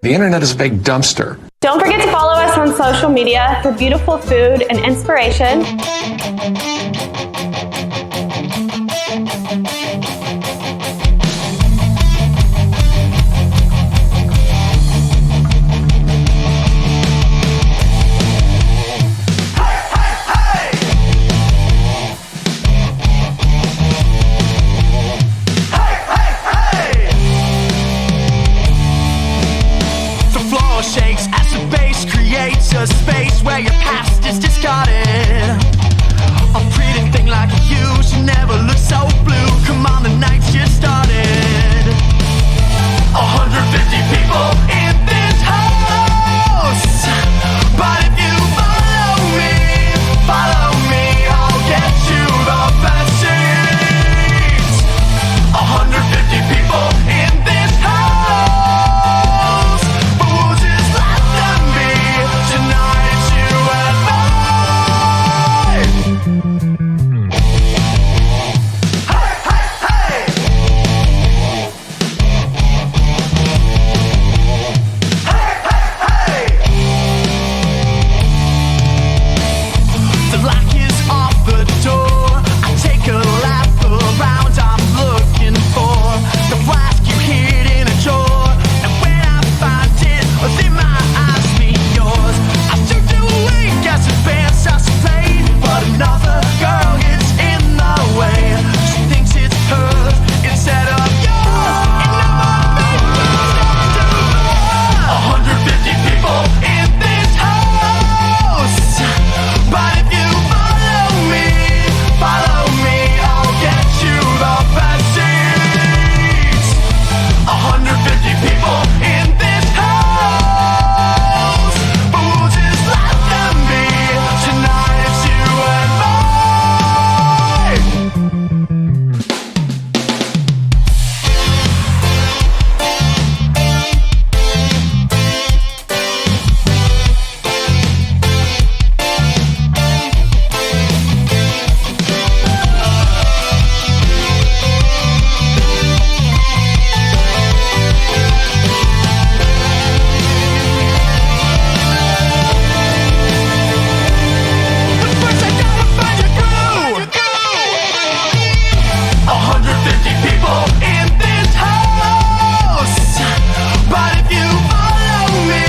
The internet is a big dumpster. Don't forget to follow us on social media for beautiful food and inspiration. A space where your past is discarded. A pretty thing like you should never look so blue. Come on, the night's just started. 150 people in this house. But if you follow me, I'll get you the best seats. 150 people in this house. But we'll just let them be. Tonight it's you and mine. Hey, hey, hey. Hey, hey, hey. The lock is off the door. I take a lap around. I'm looking for the flask you hid in a drawer. And when I find it, then my eyes meet yours. I shoot you away, guess advance I played. But another girl gets in the way. She thinks it's hers instead of yours. And now I'm making to 150 people in this house. But if you follow me, I'll get you the best seats. 150 people in this house. But we'll just let them be. Tonight it's you and mine. But first I gotta find your groove. 150 people in this house. But if you follow me,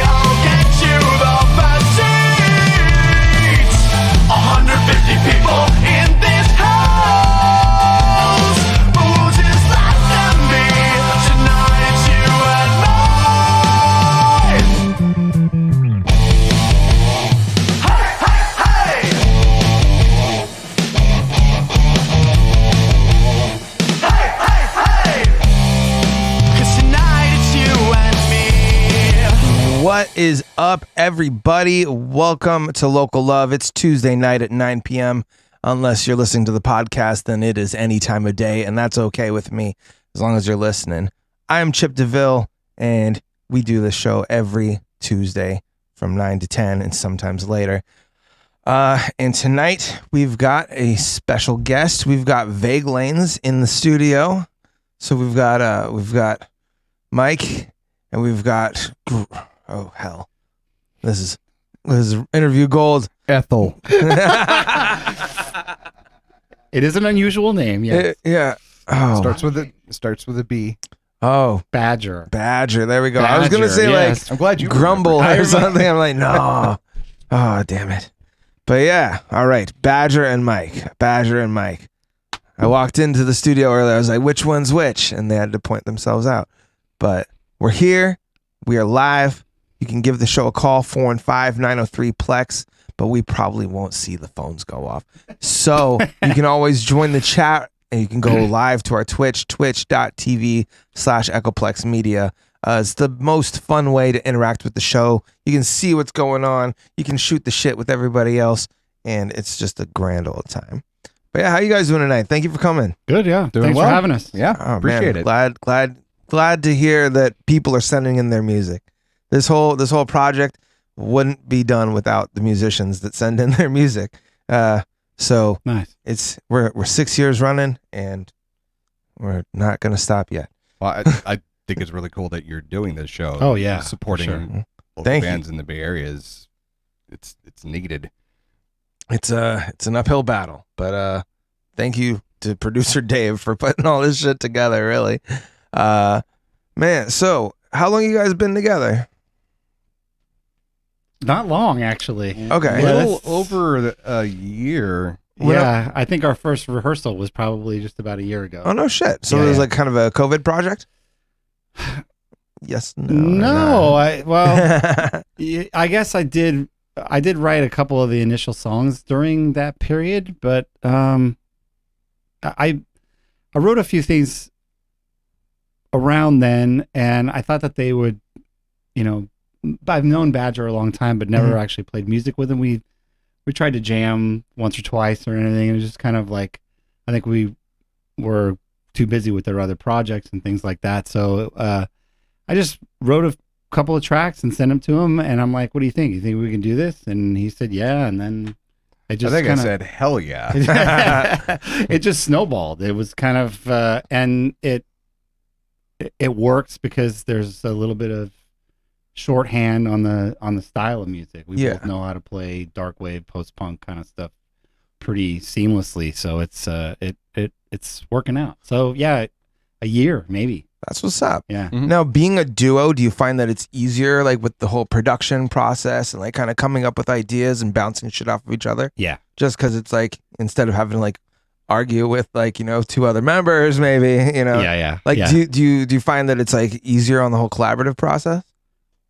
I'll get you the best seats. 150 people in this house. But we'll just let them be. Tonight it's you and mine. Hey, hey, hey. Hey, hey, hey. 'Cause tonight it's you and me. What is up, everybody? Welcome to Local Love. It's Tuesday night at 9 p.m. Unless you're listening to the podcast, then it is any time of day, and that's okay with me as long as you're listening. I am Chip DeVille, and we do this show every Tuesday from 9 to 10 and sometimes later. And tonight we've got a special guest. We've got Vague Lanes in the studio. So we've got Mike, and we've got oh hell, this is interview gold. Ethel. It is an unusual name, yes. Yeah. Oh. Starts with a B. Oh, Badger. There we go. I was gonna Badger, say yes. like I'm glad you Grumble remembered. or something. I'm like, no. Oh, damn it. But yeah, all right. Badger and Mike. I walked into the studio earlier. I was like, which one's which? And they had to point themselves out. But we're here. We are live. You can give the show a call, 415-903-PLEX, but we probably won't see the phones go off. So you can always join the chat, and you can go live to our Twitch, twitch.tv/Echoplex Media. It's the most fun way to interact with the show. You can see what's going on. You can shoot the shit with everybody else, and it's just a grand old time. But yeah, how you guys doing tonight? Thank you for coming. Good, yeah. Thanks well. for having us. Yeah, Oh, appreciate man. it. Glad to hear that people are sending in their music. This whole project wouldn't be done without the musicians that send in their music. So nice. We're 6 years running, and we're not gonna stop yet. Well, I think it's really cool that you're doing this show. Oh, yeah, supporting for sure. local Thank bands in the Bay Area is it's needed. It's an uphill battle, but thank you to producer Dave for putting all this shit together. Really, man. So how long you guys been together? Not long, actually. Okay. A Yeah, little that's- over a year. Yeah, I think our first rehearsal was probably just about a year ago. Oh no shit. So Yeah, it was yeah. like kind of a COVID project. Yes. No. No, or I guess I did write a couple of the initial songs during that period, but I wrote a few things around then, and I thought that they would, I've known Badger a long time, but never actually played music with him. We tried to jam once or twice or anything, and it was just kind of like, I think we were too busy with their other projects and things like that. So I just wrote a couple of tracks and sent them to him, and I'm like, "What do you think? You think we can do this?" And he said, "Yeah." And then it just I think kinda, I said, "Hell yeah!" it just snowballed. It was kind of and it works because there's a little bit of shorthand on the style of music. We both know how to play dark wave, post punk kind of stuff pretty seamlessly. So it's working out. So yeah, a year maybe. That's what's up. Yeah. Now, being a duo, do you find that it's easier, like with the whole production process and like kind of coming up with ideas and bouncing shit off of each other? Yeah. Just because it's like instead of having to like argue with like two other members, maybe Yeah. Like, yeah. do you find that it's like easier on the whole collaborative process?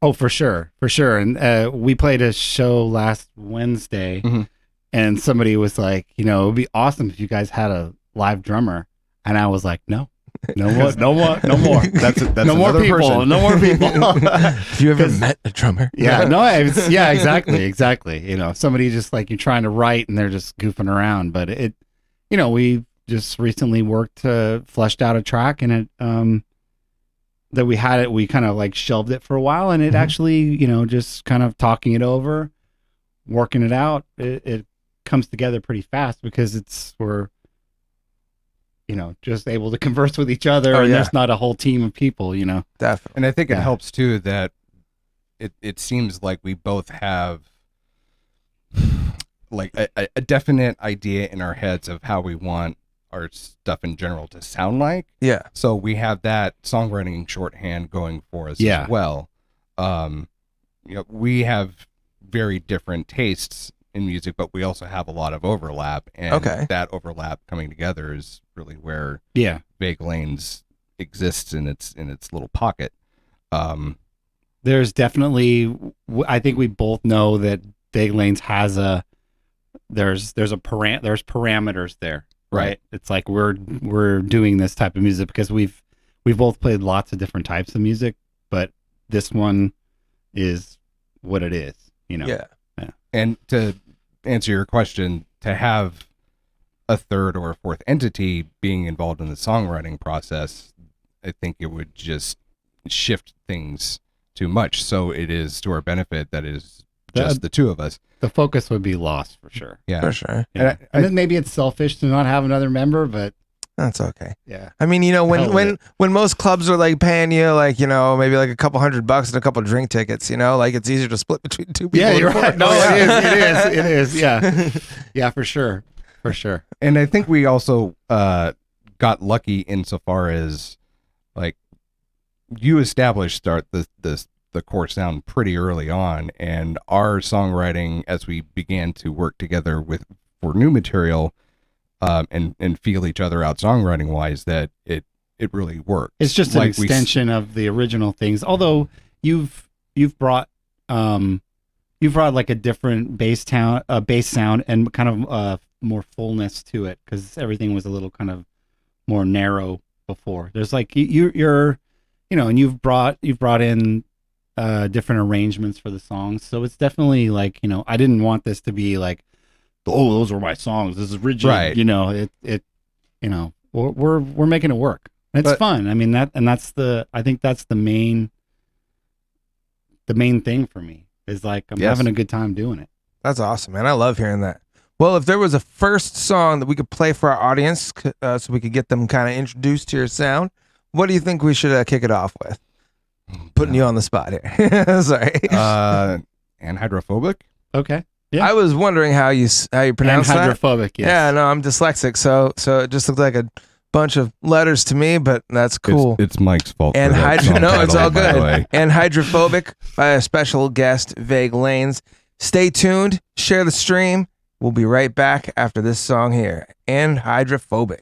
Oh, for sure. And we played a show last Wednesday, and somebody was like, it would be awesome if you guys had a live drummer. And I was like, no more. That's No more another people. person. No more people. Have you ever met a drummer? Yeah, no, exactly. Somebody just like you're trying to write and they're just goofing around. But we just recently fleshed out a track, and it, that we kind of like shelved it for a while, and it actually, just kind of talking it over, working it out, it comes together pretty fast because we're just able to converse with each other, and there's not a whole team of people, Definitely. And I think it helps too that it seems like we both have like a definite idea in our heads of how we want our stuff in general to sound like. Yeah. So we have that songwriting shorthand going for us as well. We have very different tastes in music, but we also have a lot of overlap, and that overlap coming together is really where Vague Lanes exists in its little pocket. There's definitely, I think we both know that Vague Lanes has there's parameters there, right? It's like we're doing this type of music because we've both played lots of different types of music, but this one is what it is, Yeah. And to answer your question, to have a third or a fourth entity being involved in the songwriting process, I think it would just shift things too much. So it is to our benefit that it is just the two of us. The focus would be lost for sure. Yeah, For sure. Yeah. And then maybe it's selfish to not have another member, but That's okay. yeah. I mean, Hell when most clubs are like paying you like, maybe like a couple $100 and a couple drink tickets, like it's easier to split between two people. Yeah, you're than right. four. No, it is. Yeah. Yeah, for sure. And I think we also got lucky insofar as like you established the core sound pretty early on, and our songwriting as we began to work together for new material and feel each other out songwriting wise, that it really works. It's just an extension of the original things. Although you've brought like a different bass sound and kind of more fullness to it, because everything was a little kind of more narrow before. There's like you're and you've brought in different arrangements for the songs, so it's definitely like I didn't want this to be like, oh, those were my songs, this is rigid, right? We're making it work. It's fun. I mean I think that's the main thing for me, is like I'm having a good time doing it. That's awesome, man. I love hearing that. Well, if there was a first song that we could play for our audience so we could get them kind of introduced to your sound, what do you think we should kick it off with? Putting you on the spot here. Sorry. Anhydrophobic? Okay. Yeah. I was wondering how you pronounce that. Hydrophobic. Yes. Yeah, no, I'm dyslexic, so it just looked like a bunch of letters to me, but that's cool. It's Mike's fault. And no, it's all by the way. good. And hydrophobic by a special guest, Vague Lanes. Stay tuned. Share the stream. We'll be right back after this song here. And hydrophobic.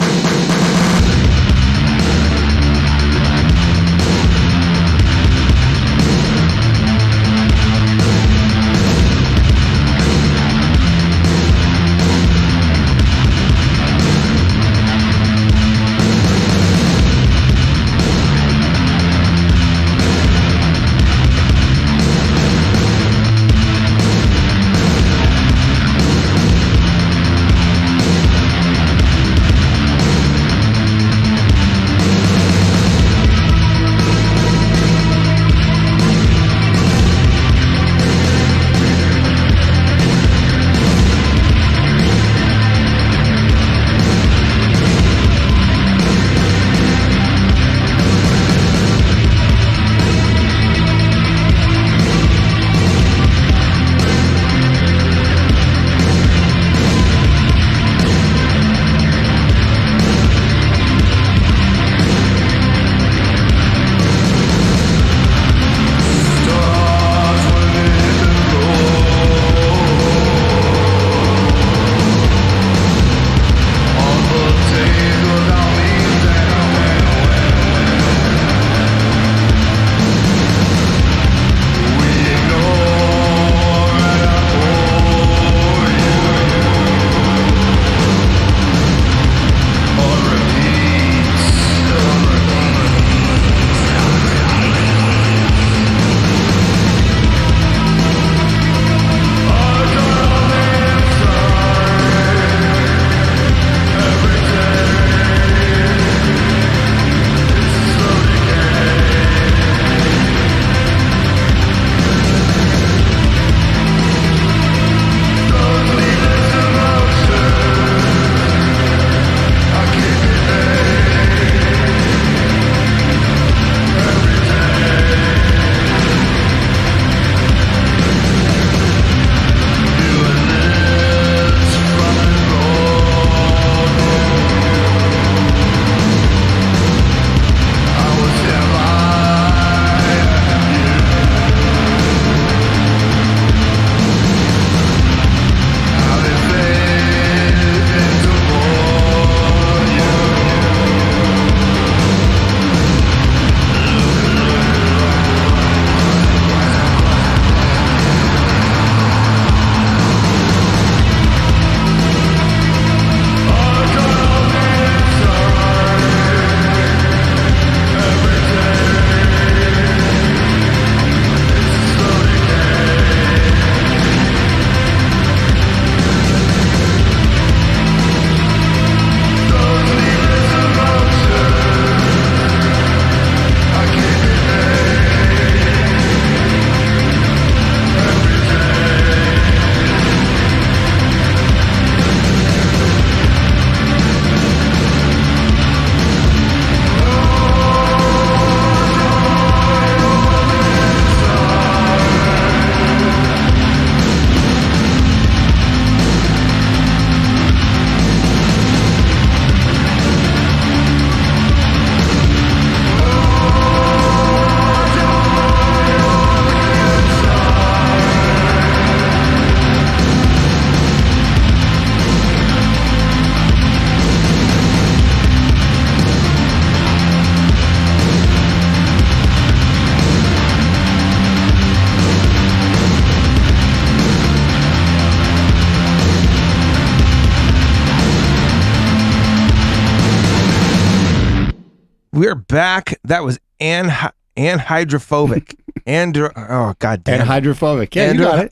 We're back. That was anhydrophobic. Oh god damn. Anhydrophobic. Yeah, you got it.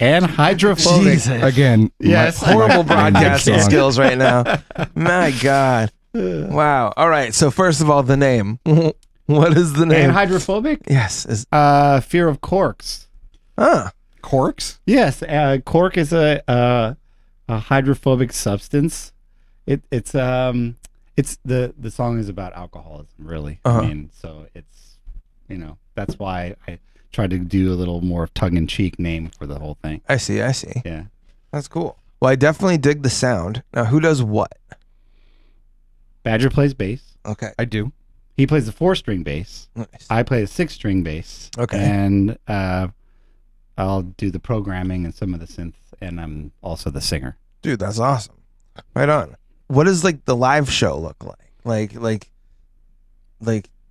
Anhydrophobic. Jesus. Again, Yes. Horrible broadcasting skills right now. My god. Wow. All right. So first of all, the name. What is the name? Anhydrophobic? Yes. Fear of corks. Corks? Yes. Cork is a hydrophobic substance. It's It's the song is about alcoholism, really. Uh-huh. I mean, so it's, that's why I tried to do a little more tongue-in-cheek name for the whole thing. I see. Yeah. That's cool. Well, I definitely dig the sound. Now, who does what? Badger plays bass. Okay. I do. He plays the 4-string bass. Nice. I play the 6-string bass. Okay. And I'll do the programming and some of the synths, and I'm also the singer. Dude, that's awesome. Right on. What does like the live show look like? Like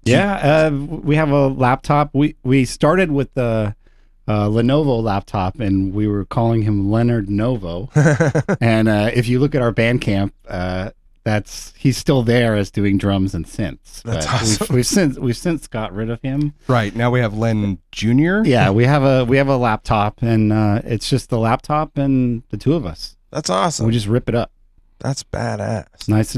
Yeah, we have a laptop. We started with the Lenovo laptop, and we were calling him Leonard Novo. And if you look at our Bandcamp, he's still there as doing drums and synths. That's But awesome. We've since got rid of him. Right. Now we have Len Jr. Yeah, we have a laptop, and it's just the laptop and the two of us. That's awesome. We just rip it up. That's badass. Nice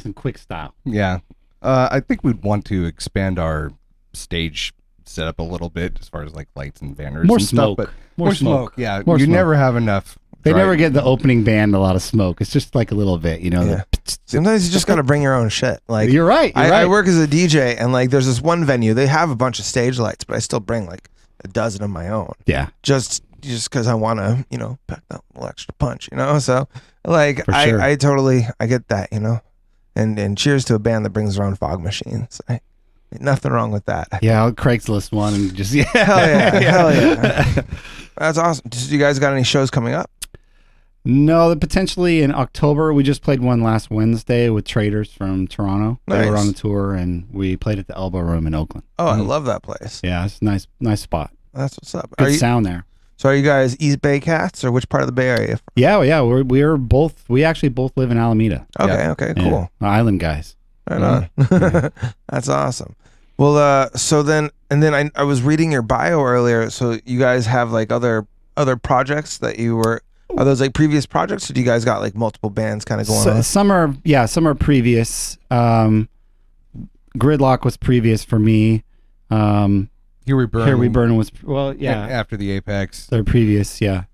and quick style. Yeah. I think we'd want to expand our stage setup a little bit as far as like lights and banners More and smoke. stuff. But More smoke. Yeah. More you smoke. never have enough. They dry- never get the opening band a lot of smoke. It's just like a little bit, Yeah. Sometimes you just got to bring your own shit. Like You're right. You're I right. work as a DJ, and like there's this one venue. They have a bunch of stage lights, but I still bring like a dozen of my own. Yeah. Just because I want to, pack that little extra punch, So like For sure. I totally get that, And cheers to a band that brings their own fog machines. Nothing wrong with that. Yeah, I'll Craigslist one and just Hell yeah, hell yeah. That's awesome. Do you guys got any shows coming up? No, potentially in October. We just played one last Wednesday with Traders from Toronto. They were Nice. on the tour, and we played at the Elbow Room in Oakland. Oh, I love that place. Yeah, it's a nice spot. That's what's up. Good sound there. So are you guys East Bay cats, or which part of the Bay Area? Yeah. We're both. We actually both live in Alameda. Okay, Yeah, cool. Island guys. Right on. That's awesome. Well, so then I was reading your bio earlier. So you guys have like other projects that you were. Are those like previous projects, or do you guys got like multiple bands kind of going on? Some are previous. Gridlock was previous for me. Here we burn. Here We Burn was After the Apex. They're previous, yeah.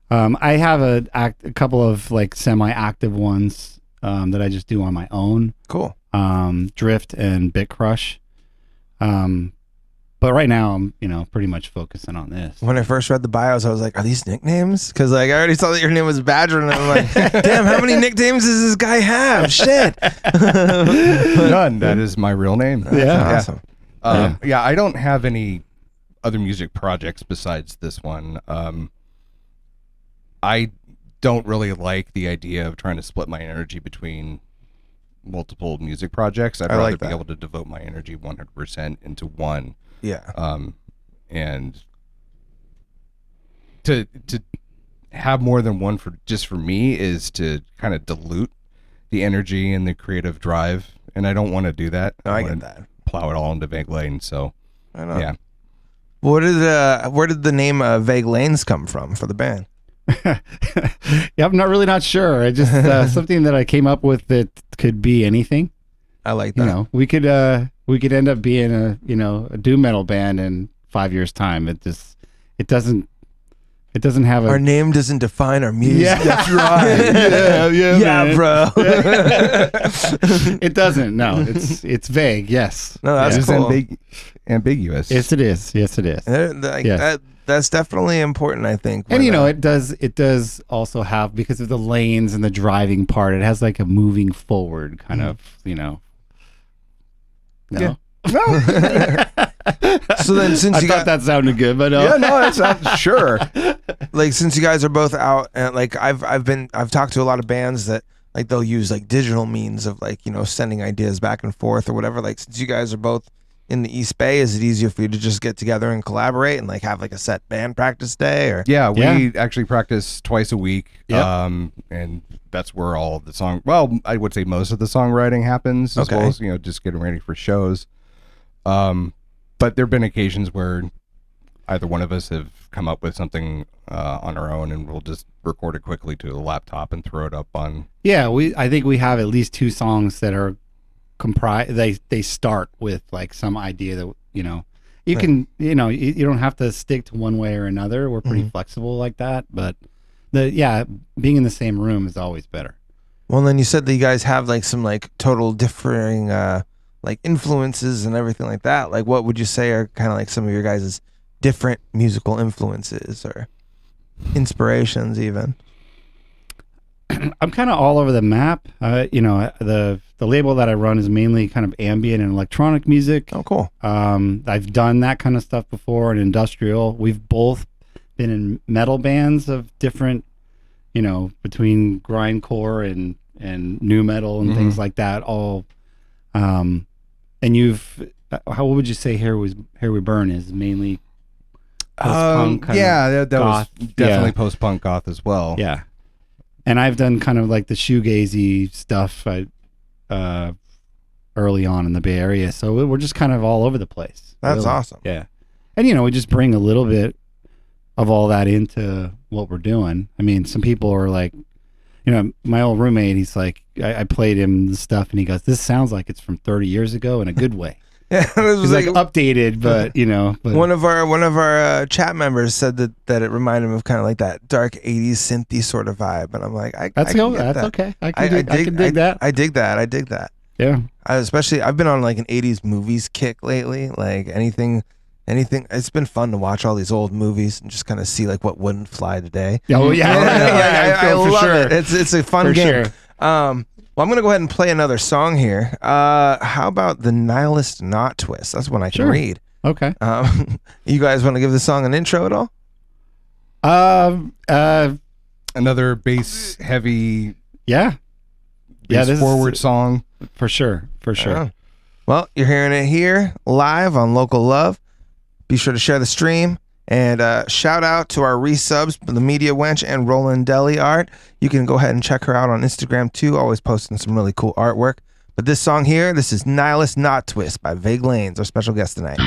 I have a couple of like semi-active ones that I just do on my own. Cool. Drift and Bit Crush. But right now I'm, pretty much focusing on this. When I first read the bios, I was like, "Are these nicknames?" Because like I already saw that your name was Badger, and I'm like, "Damn, how many nicknames does this guy have?" Shit. None. That is my real name. Yeah. Awesome. Yeah, I don't have any other music projects besides this one. I don't really like the idea of trying to split my energy between multiple music projects. I'd I rather like be that. able to devote my energy 100% into one. Yeah. And to have more than one for me is to kind of dilute the energy and the creative drive, and I don't want to do that. No, I wanna get that. Plow it all into Vague Lane. So I know. yeah. Where did the name Vague Lanes come from for the band? Yeah, I'm not sure. It just something that I came up with that could be anything. I like that. We could end up being a doom metal band in 5 years' time. It doesn't have Our a name doesn't define our music. Yeah. That's right. yeah, man. bro. It doesn't. No, it's vague. Yes. No, that's It's cool. ambiguous. Yes, it is. Yes, it is. Like, that's definitely important, I think. And when, it does also have, because of the lanes and the driving part, it has like a moving forward kind of, No. Yeah. So then, since I you thought that sounded good, but Yeah, no, that's not sure. like since you guys are both out, and like I've talked to a lot of bands that like they'll use like digital means of like sending ideas back and forth or whatever. Like since you guys are both in the East Bay, is it easier for you to just get together and collaborate and like have like a set band practice day? Or Yeah, we actually practice twice a week. Yep. And that's where all of the song, well, I would say most of the songwriting happens, as Okay. well as, just getting ready for shows. But there've been occasions where either one of us have come up with something on our own, and we'll just record it quickly to the laptop and throw it up on. Yeah, I think we have at least 2 songs that are comprised. They start with like some idea that you can you don't have to stick to one way or another. We're pretty flexible like that, but being in the same room is always better. Well, then you said that you guys have like some like total differing like influences and everything like that. Like, what would you say are kind of like some of your guys' different musical influences or inspirations even? I'm kind of all over the map. The label that I run is mainly kind of ambient and electronic music. Oh, cool. I've done that kind of stuff before in industrial. We've both been in metal bands of different, between grindcore and new metal and things like that. All, and how would you say Here We Burn is mainly post-punk kind that was goth. definitely post-punk goth as well. Yeah. And I've done kind of like the shoegazy stuff early on in the Bay Area. So we're just kind of all over the place. That's really. awesome. Yeah. And, we just bring a little bit of all that into what we're doing. I mean, some people are like, my old roommate, he's like, I played him the stuff and he goes, this sounds like it's from 30 years ago in a good way. Yeah, it was He's like updated, but but one of our chat members said that it reminded him of kind of like that dark 80s synthy sort of vibe, and I'm like, that's okay. I can dig that. I dig that. Yeah. I've been on like an 80s movies kick lately. Like anything. It's been fun to watch all these old movies and just kind of see like what wouldn't fly today. Oh yeah, I love sure. it. It's a fun for game. Sure. Well, I'm going to go ahead and play another song here. How about The Nihilist Knot Twist? That's one I can read. Okay. You guys want to give the song an intro at all? Another bass heavy, yeah. bass forward song. For sure. Well, you're hearing it here live on Local Love. Be sure to share the stream. And shout out to our resubs, the Media Wench and Roland Deli Art. You can go ahead and check her out on Instagram too, always posting some really cool artwork. But this song here, this is Nihilist Knot Twist by Vague Lanes, our special guest tonight.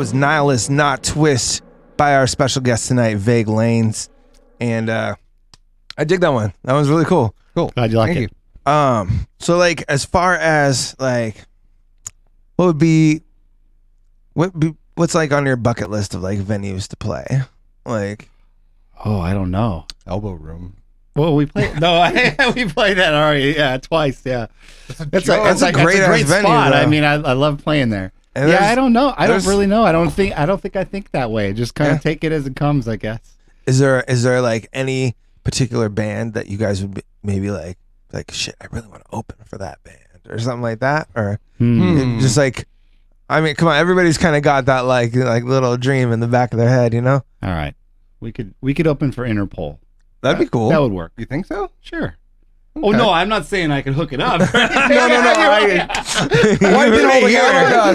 was Nihilist, Not Twist by our special guest tonight, Vague Lanes. And I dig that one. That one's really cool. Cool. Glad you like Thank it. you. So like as far as like what's like on your bucket list of like venues to play? Like Oh, I don't know. Elbow Room. Well, we played. No, we played that already. Yeah, twice. Yeah, that's a great great venue, spot. though. I mean, I love playing there. And Yeah, I don't know. I don't there's- really know. I don't think I think that way. Just kind of take it as it comes, I guess. is there like any particular band that you guys would be maybe like shit, I really want to open for that band or something like that? Or just like, I mean, come on, everybody's kind of got that like little dream in the back of their head, you know? All right, we could open for Interpol. That'd be cool. That would work. You think so? Sure. Oh no, I'm not saying I could hook it up. no. Why You heard it here.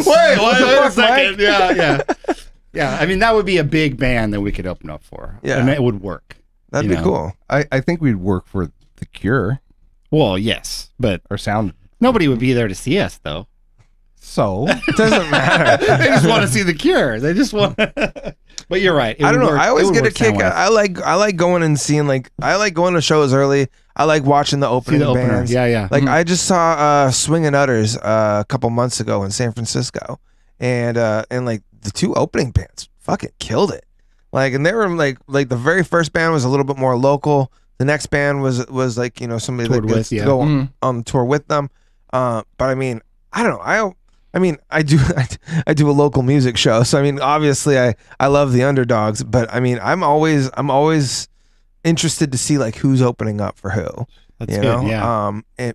Wait a second. Yeah. I mean, that would be a big band that we could open up for. Yeah. and it would work. That'd you be know? cool. I think we'd work for The Cure Well, yes, but or Sound. nobody would be there to see us, though. So It doesn't matter. They just want to see the Cure. They just want. But you're right. It I don't would know. work- I it always would get a work kick. sound-wise. I like going and seeing I like going to shows early. I like watching the See opening the opener. bands. Yeah. Like I just saw Swingin' Utters a couple months ago in San Francisco, and like the two opening bands fucking killed it. Like, and they were like the very first band was a little bit more local. The next band was like, you know, somebody Toured that gets with, to yeah. go on tour with them. But I mean, I don't know. I mean, I do a local music show, so I mean, obviously, I love the underdogs, but I mean, I'm always interested to see like who's opening up for who. That's you good. know? Yeah.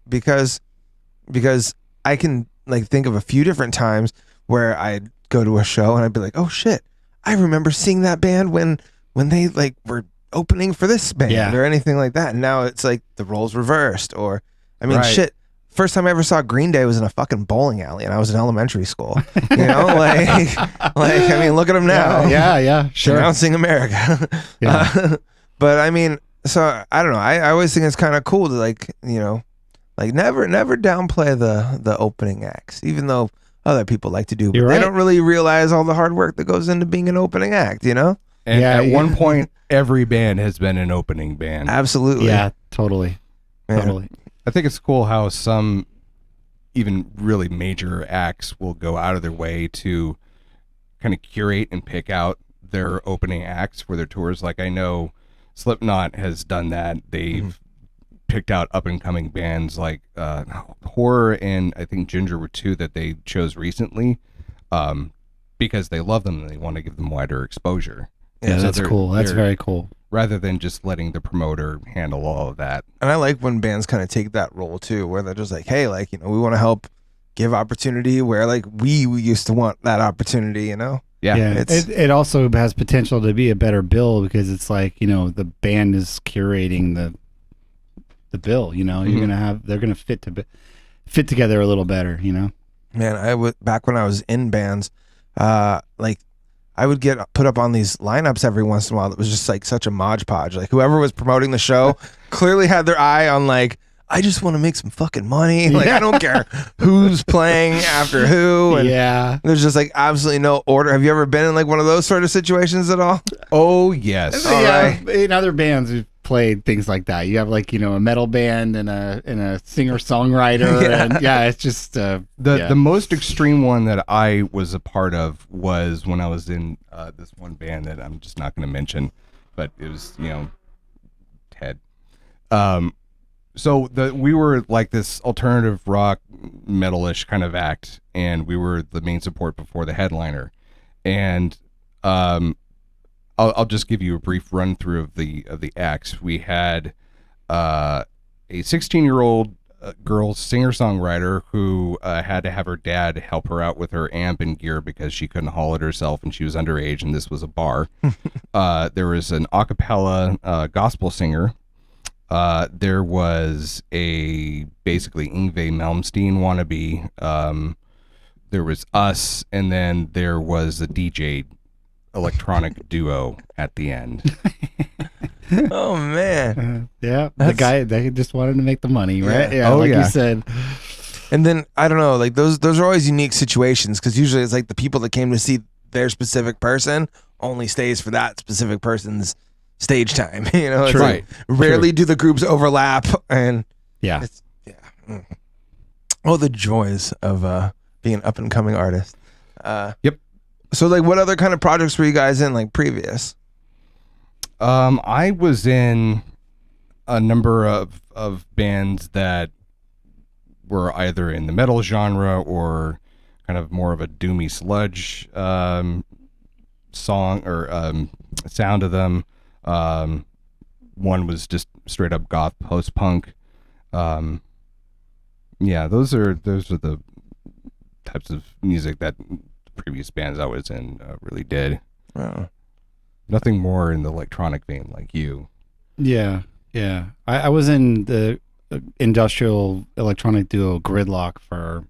Because I can like think of a few different times where I'd go to a show and I'd be like, oh shit, I remember seeing that band when they like were opening for this band Yeah. or anything like that. And now it's like the roles reversed. Or I mean, Right. shit. First time I ever saw Green Day was in a fucking bowling alley, and I was in elementary school. You know, like I mean, look at them now. Yeah. Sure. Announcing America. Yeah. But I mean, so I don't know. I always think it's kind of cool to like, you know, like never downplay the opening acts, even though other people like to do. But You're they right. don't really realize all the hard work that goes into being an opening act. You know? and Yeah, at yeah. one point, every band has been an opening band. Absolutely. Yeah. Totally. Yeah. Totally. I think it's cool how some even really major acts will go out of their way to kind of curate and pick out their opening acts for their tours. Like I know Slipknot has done that. They've picked out up and coming bands like Horror and I think Ginger were two that they chose recently because they love them and they want to give them wider exposure. Yeah, So that's they're- cool. That's they're- very cool. rather than just letting the promoter handle all of that. And I like when bands kind of take that role too, where they're just like, hey, like, you know, we want to help give opportunity where like we used to want that opportunity, you know? Yeah. it's- It also has potential to be a better bill because it's like, you know, the band is curating the bill, you know, they're going to fit together a little better, you know? Man, I would back when I was in bands, like I would get put up on these lineups every once in a while that was just like such a modge podge. Like whoever was promoting the show clearly had their eye on like, I just want to make some fucking money. Like I don't care who's playing after who. And Yeah. there's just like absolutely no order. Have you ever been in like one of those sort of situations at all? Oh, yes. Yeah, in other bands we've played things like that. You have like, you know, a metal band and a singer-songwriter and it's just The most extreme one that I was a part of was when I was in this one band that I'm just not going to mention, but it was, you know, Ted. So we were like this alternative rock metalish kind of act, and we were the main support before the headliner. And I'll just give you a brief run through of the acts. We had a 16-year-old girl singer-songwriter who had to have her dad help her out with her amp and gear because she couldn't haul it herself and she was underage and this was a bar. There was an a cappella gospel singer. There was a basically Yngwie Malmsteen wannabe. There was us, and then there was a DJ electronic duo at the end. Oh man. the guy, they just wanted to make the money, right? Yeah. Oh, like yeah. you said. And then I don't know, like those are always unique situations because usually it's like the people that came to see their specific person only stays for that specific person's stage time. It's True. like, rarely do the groups overlap, and Yeah. it's oh, the joys of being an up and coming artist. Yep. So like, what other kind of projects were you guys in, like, previous? I was in a number of bands that were either in the metal genre or kind of more of a doomy sludge song or sound of them. One was just straight up goth post punk. Yeah, those are the types of music that previous bands I was in really did. Oh. Nothing more in the electronic vein like you. Yeah. Yeah. I was in the industrial electronic duo Gridlock for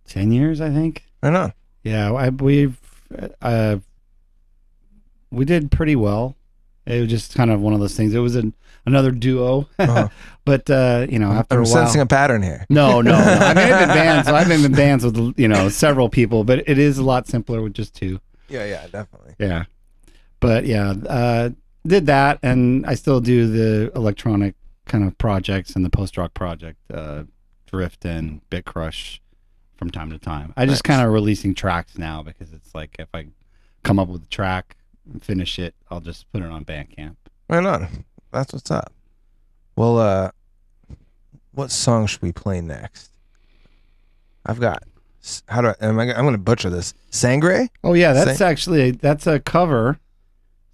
10 years, I think. I know. Yeah, we did pretty well. It was just kind of one of those things. It was another duo, but after I'm a while, sensing a pattern here. No. I mean, I've been bands. I've been in bands with several people, but it is a lot simpler with just two. Yeah, definitely. Yeah, but did that, and I still do the electronic kind of projects and the post rock project, Drift and Bit Crush, from time to time. I just kind of releasing tracks now because it's like if I come up with a track and finish it, I'll just put it on Bandcamp. Right on. That's what's up. Well, what song should we play next? I've got. I'm going to butcher this. Sangre? Oh yeah, that's a cover.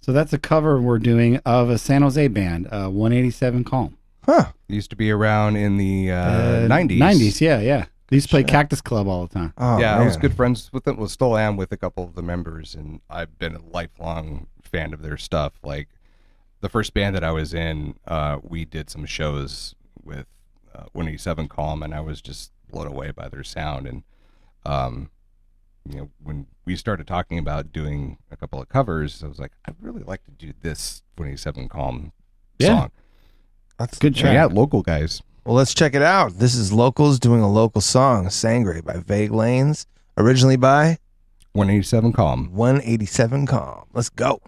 So that's a cover we're doing of a San Jose band, 187 Calm. Huh. Used to be around in the 90s. 90s, yeah. They used to play Cactus Club all the time. I Oh, was man. good friends with them. Well, still am with a couple of the members, and I've been a lifelong fan of their stuff. Like the first band that I was in, we did some shows with 187 Calm, and I was just blown away by their sound. And when we started talking about doing a couple of covers, I was like, I'd really like to do this 187 Calm song. That's good So, track. yeah, local guys. Well, let's check it out. This is Locals doing a local song, Sangre by Vague Lanes, originally by 187 Calm. 187 Calm. Let's go.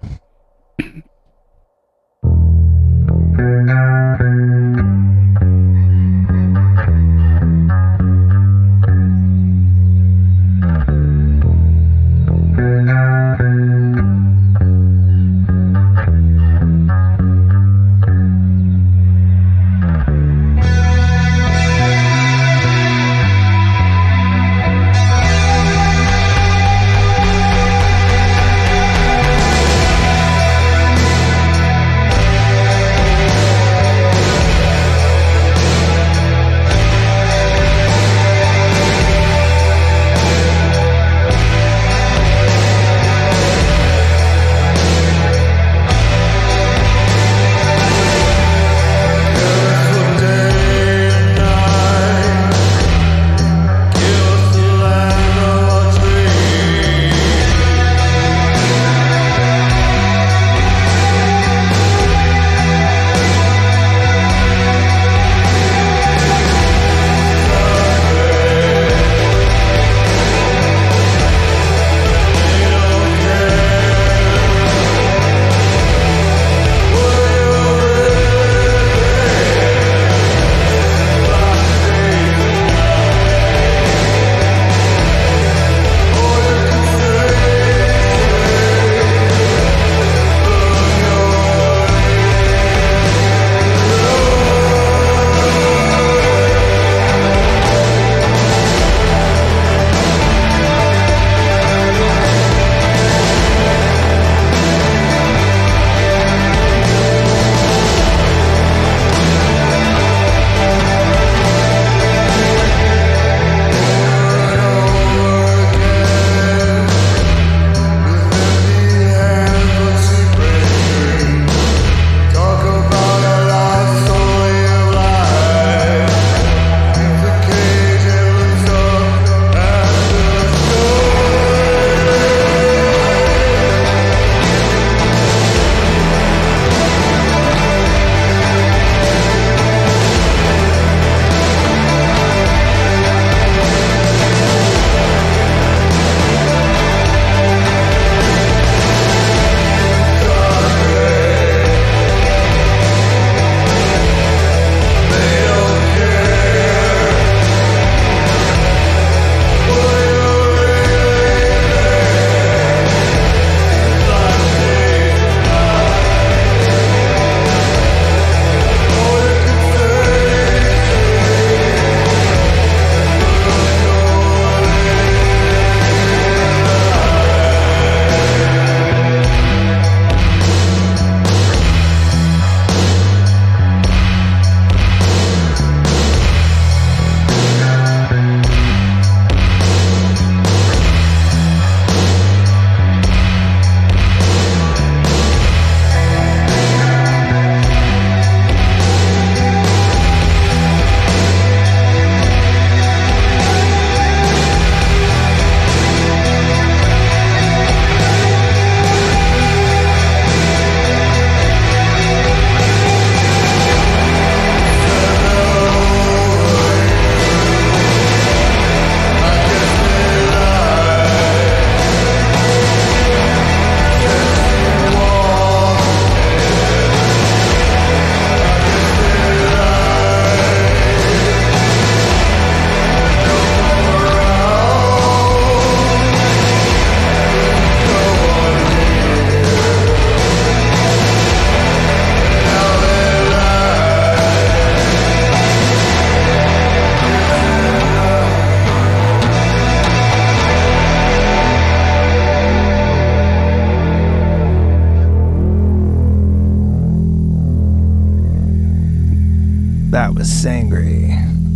was Sangre.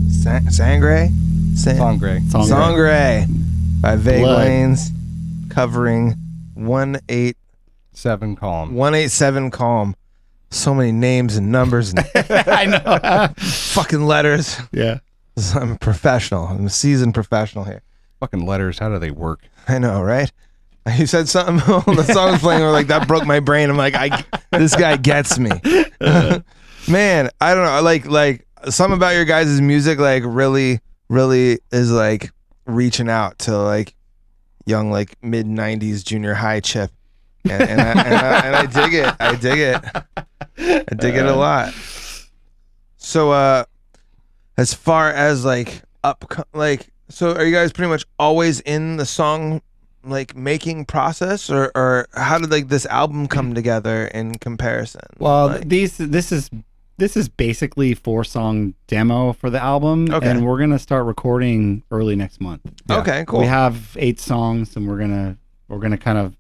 Sangre? Sangre. Sangre by Vague Blood. Lanes, covering 187 Calm. So many names and numbers and I know. fucking letters. Yeah. I'm a professional. I'm a seasoned professional here. Fucking letters. How do they work? I know, right? You said something when the song was playing, like that broke my brain. I'm like, this guy gets me. Man, I don't know. Like something about your guys' music, like really is like reaching out to like young, like mid '90s junior high chip, and I dig it. I dig it a lot. So, as far as like so are you guys pretty much always in the song like making process, or how did like this album come together in comparison? Well, like, this is basically 4-song demo for the album, Okay. and we're gonna start recording early next month. okay, cool. We have 8 songs, and we're gonna kind of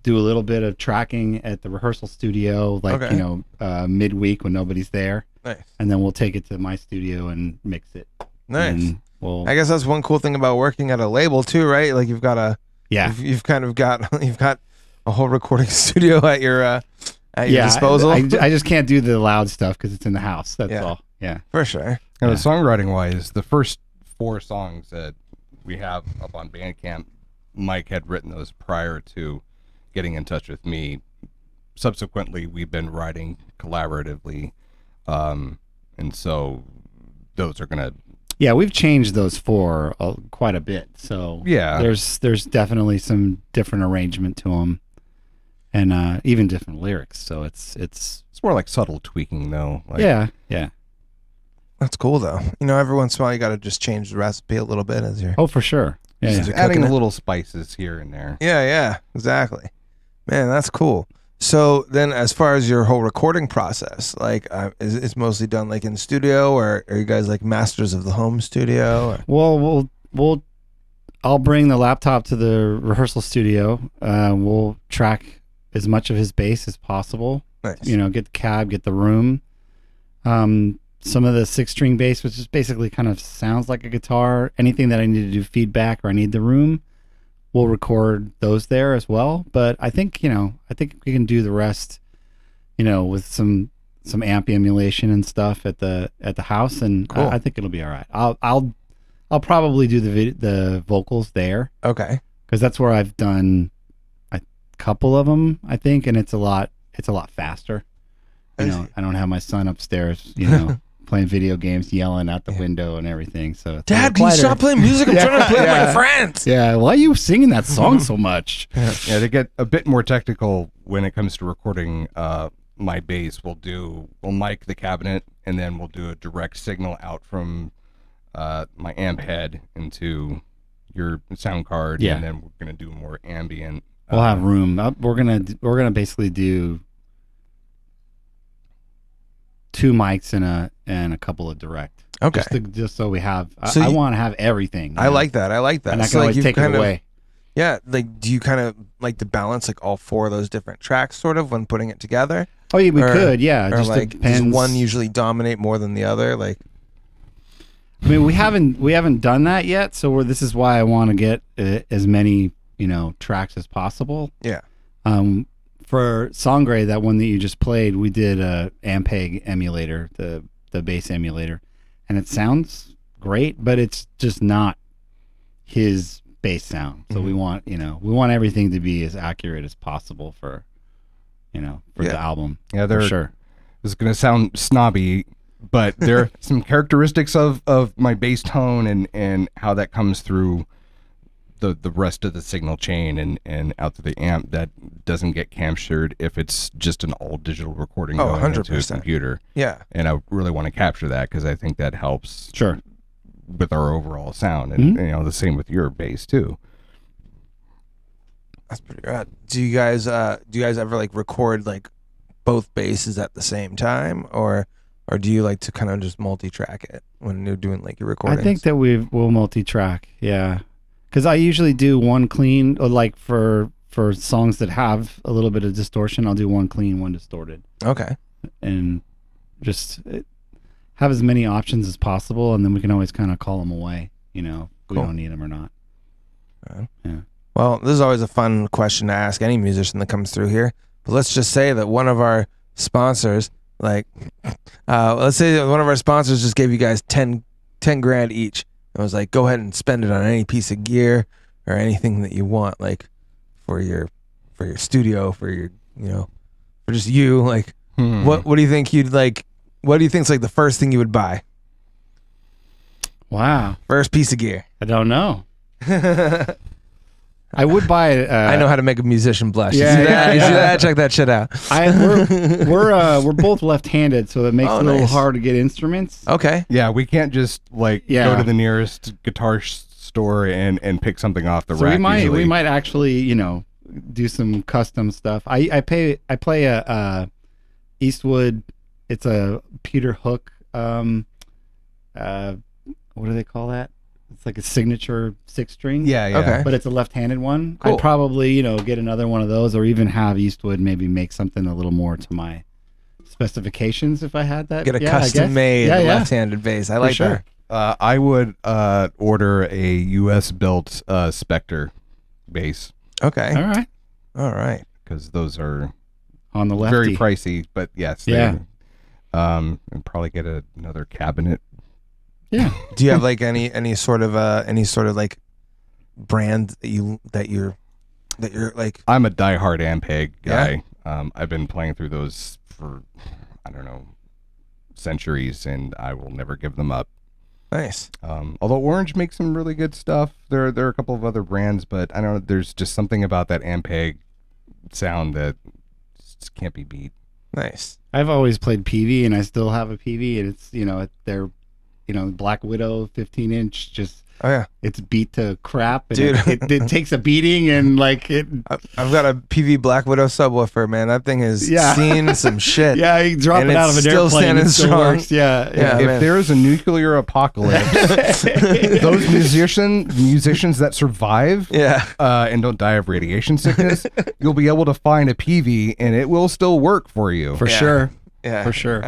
do a little bit of tracking at the rehearsal studio, like Okay. midweek when nobody's there, Nice. and then we'll take it to my studio and mix it. Nice. And we'll I guess that's one cool thing about working at a label too, right? Like you've got yeah. you've kind of got a whole recording studio at your disposal. I just can't do the loud stuff because it's in the house. That's Yeah. all. Yeah. For sure. Now, Yeah. songwriting wise, the first 4 songs that we have up on Bandcamp, Mike had written those prior to getting in touch with me. Subsequently, we've been writing collaboratively, and so those are gonna. Yeah, we've changed those 4 quite a bit. So Yeah. there's definitely some different arrangement to them, and even different lyrics. So it's It's more like subtle tweaking, though. Like, yeah. That's cool though. Every once in a while you got to just change the recipe a little bit as you're. Oh, for sure. Yeah. Is yeah. it adding cooking it? little spices here and there. Yeah, exactly. Man, that's cool. So then, as far as your whole recording process, like, is it's mostly done like in the studio, or are you guys like masters of the home studio? Or? Well, I'll bring the laptop to the rehearsal studio. We'll track as much of his bass as possible. Nice. Get the cab, get the room. Some of the 6-string bass, which is basically kind of sounds like a guitar. Anything that I need to do feedback or I need the room, we'll record those there as well. But I think we can do the rest, with some amp emulation and stuff at the house, and Cool. I think it'll be all right. I'll probably do the vocals there Okay. because that's where I've done a couple of them, I think, and it's a lot faster. I see. I don't have my son upstairs, playing video games, yelling out the window and everything. So it's a Dad, little can you quieter. stop playing music? I'm trying to play with my Yeah. friends. Yeah, why are you singing that song so much? Yeah, to get a bit more technical when it comes to recording my bass, we'll mic the cabinet, and then we'll do a direct signal out from my amp head into your sound card, Yeah. and then we're gonna do more ambient. We'll have room. We're gonna basically do 2 mics and a couple of direct. Okay. Just so we have. So I you- want to have everything. I like that. I like that. And I So, can like, always you've take it kind of- away. Yeah, like, do you kind of like to balance like all 4 of those different tracks, sort of, when putting it together? Oh yeah, we Or- could. Yeah, it Or just like, depends. does one usually dominate more than the other? Like, I mean, we haven't done that yet, so this is why I want to get as many tracks as possible. yeah. For Sangre, that one that you just played, we did a Ampeg emulator, the bass emulator, and it sounds great, but it's just not his bass sound. So we want everything to be as accurate as possible for Yeah. the album. Yeah, For they're sure. This is gonna sound snobby, but there are some characteristics of my bass tone and how that comes through the rest of the signal chain and out to the amp that doesn't get captured if it's just an all digital recording Oh, going into a 100%. computer. Yeah. And I really want to capture that because I think that helps Sure. with our overall sound, and the same with your bass too. That's pretty rad. Do you guys ever like record like both basses at the same time, or do you like to kind of just multi-track it when you're doing like your recordings? I think that we'll multi-track. Yeah. Because I usually do one clean, or like for songs that have a little bit of distortion, I'll do one clean, one distorted, Okay. and just have as many options as possible, and then we can always kind of call them away. You know, if Cool. we don't need them or not. Yeah. Well, this is always a fun question to ask any musician that comes through here. But let's just say that one of our sponsors, let's say that one of our sponsors just gave you guys 10 grand each. It was like, go ahead and spend it on any piece of gear or anything that you want, like for your studio, for your, for just you. Like, what do you think you'd like? What do you think's like the first thing you would buy? Wow. First piece of gear. I don't know. I would buy. I know how to make a musician blush. Yeah, you see that? yeah, You see yeah. that? Check that shit out. We're both left-handed, so it makes it a little nice. hard to get instruments. Okay. Yeah, we can't just go Yeah. to the nearest guitar store and pick something off the So rack. we might actually do some custom stuff. I play a Eastwood. It's a Peter Hook. What do they call that? It's like a signature 6-string. Yeah, yeah. Okay. But it's a left-handed one. Cool. I'd probably, get another one of those, or even have Eastwood maybe make something a little more to my specifications if I had that. Get a Yeah, I guess. custom-made Yeah, yeah. left-handed bass. I like sure. that. I would order a U.S. built Spectre bass Okay. All right. because those are On the lefty. very pricey. But yes, Yeah. and probably get another cabinet. Yeah. Do you have like any sort of like brand that you're like? I'm a diehard Ampeg Yeah? guy. I've been playing through those for I don't know centuries, and I will never give them up. Nice. Although Orange makes some really good stuff, there are a couple of other brands, but I don't know. There's just something about that Ampeg sound that just can't be beat. Nice. I've always played PV, and I still have a PV, and it's they're Black Widow 15-inch, just Oh yeah. it's beat to crap, and Dude. it takes a beating, and like it. I've got a PV Black Widow subwoofer, man. That thing has Yeah. seen some shit. Yeah, you drop And it out it's of an still airplane, standing it still strong. works. Yeah, Yeah. If man. there is a nuclear apocalypse, those musicians that survive Yeah. and don't die of radiation sickness, you'll be able to find a PV and it will still work for you. for Yeah. sure. Yeah. For sure.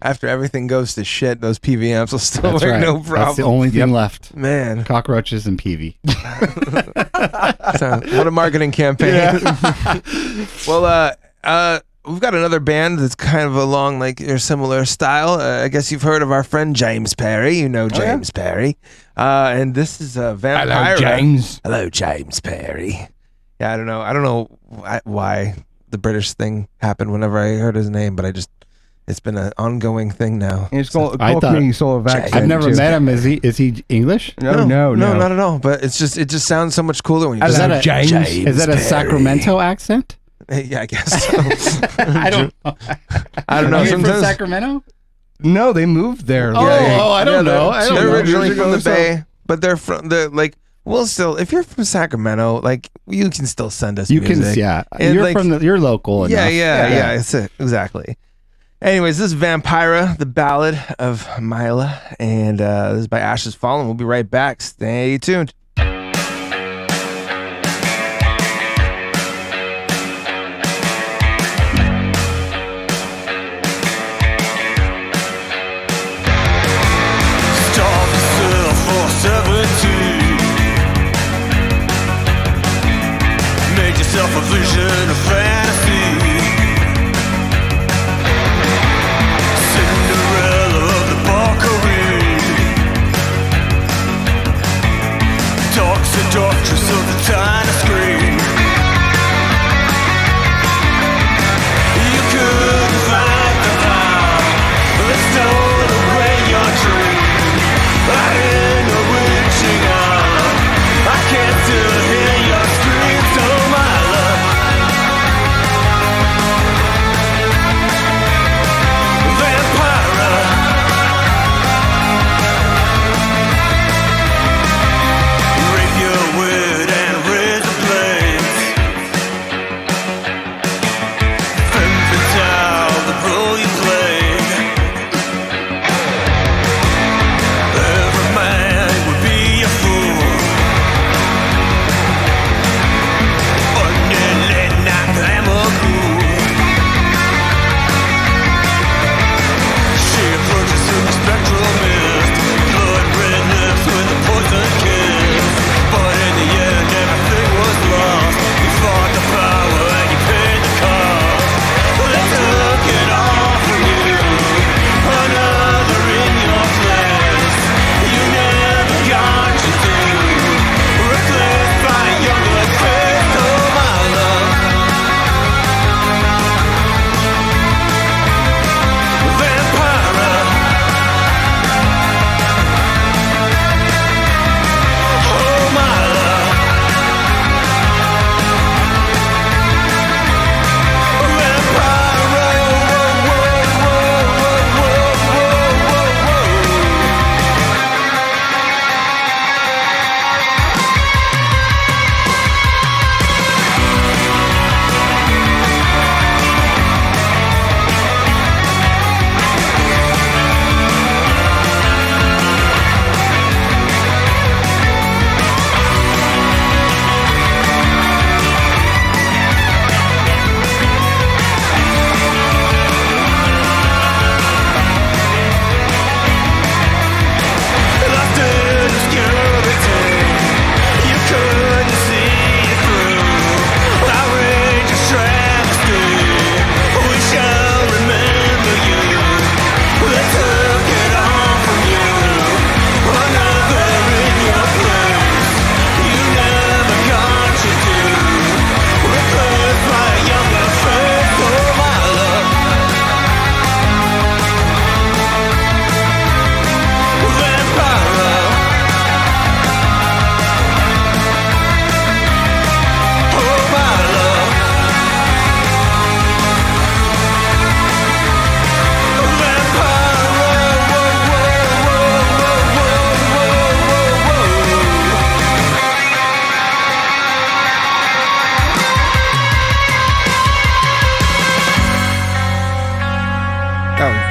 After everything goes to shit, those PV amps will still That's work right. no problem. That's the only thing left. Man. Cockroaches and PV. So, what a marketing campaign. Well, we've got another band that's kind of along like your similar style. I guess you've heard of our friend James Perry. You know James Perry. And this is Vampira. Hello, James. Hello, James Perry. Yeah, I don't know why the British thing happened whenever I heard his name, but it's been an ongoing thing now. And it's called I thought- accent. I've never too. met him. Is he English? No, not at all. But it just sounds so much cooler when you Hello, just that a- James. Is that a Perry. Sacramento accent? Yeah, I guess so. I don't know. I don't know. Are you from Sometimes Sacramento? No, they moved there. Oh, I don't they're- know. I don't They're know. originally Years from the ago, so- Bay, but they're from the like. Well, still, if you're from Sacramento, like you can still send us. You music. can, yeah. And, You're like- you're local. Yeah, enough. yeah. It's it exactly. Anyways, this is Vampira, the Ballad of Mila, and this is by Ashes Fallen. We'll be right back. Stay tuned. Stop yourself for 17. Made yourself a vision of fantasy. Cinderella of the Valkyrie.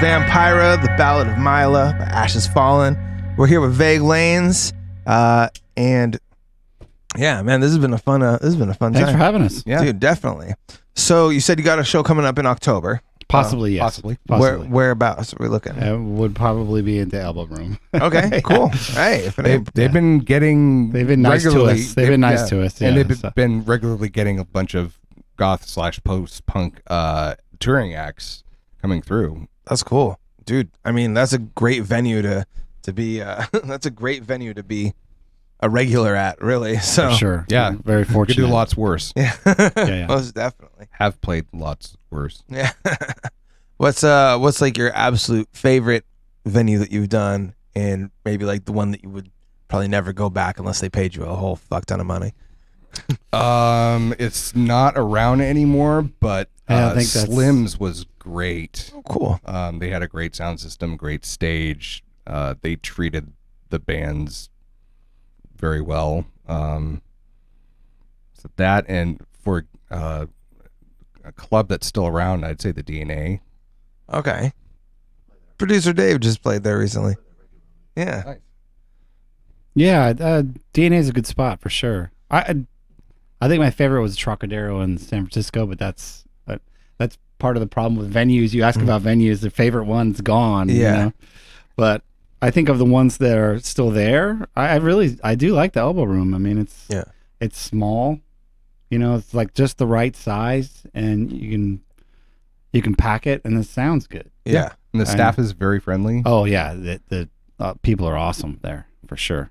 Vampira, The Ballad of Mila by Ashes Fallen. We're here with Vague Lanes, and yeah, man, this has been a fun Thanks time. for having us. Yeah. Dude, definitely. So you said you got a show coming up in October. Possibly, yes. Possibly. Whereabouts are we looking? It would probably be in the Elbow Room. Okay, cool. Hey, if it ain't, They've been getting. They've been nice to regularly- us. They've been nice to us, and yeah, they've so. been regularly getting a bunch of goth / post punk touring acts coming through. that's cool, dude. I mean, that's a great venue to be. That's a great venue to be a regular at, really. So For sure. Yeah. Very Could fortunate. do lots worse. yeah, yeah. most definitely. Have played lots worse. Yeah. What's like your absolute favorite venue that you've done, and maybe like the one that you would probably never go back unless they paid you a whole fuck ton of money? It's not around anymore, but I think that's- Slim's was great. Oh, cool. They had a great sound system, great stage. They treated the bands very well. So that, and for a club that's still around, I'd say the DNA. Okay. Producer Dave just played there recently. Yeah. Yeah, DNA is a good spot for sure. I think my favorite was Trocadero in San Francisco, but that's part of the problem with venues. You ask about venues, the favorite one's gone. Yeah. You know? But I think of the ones that are still there, I do like the Elbow Room. I mean, it's small, you know, it's like just the right size, and you can pack it, and it sounds good. Yeah. And the staff is very friendly. Oh yeah, the people are awesome there for sure.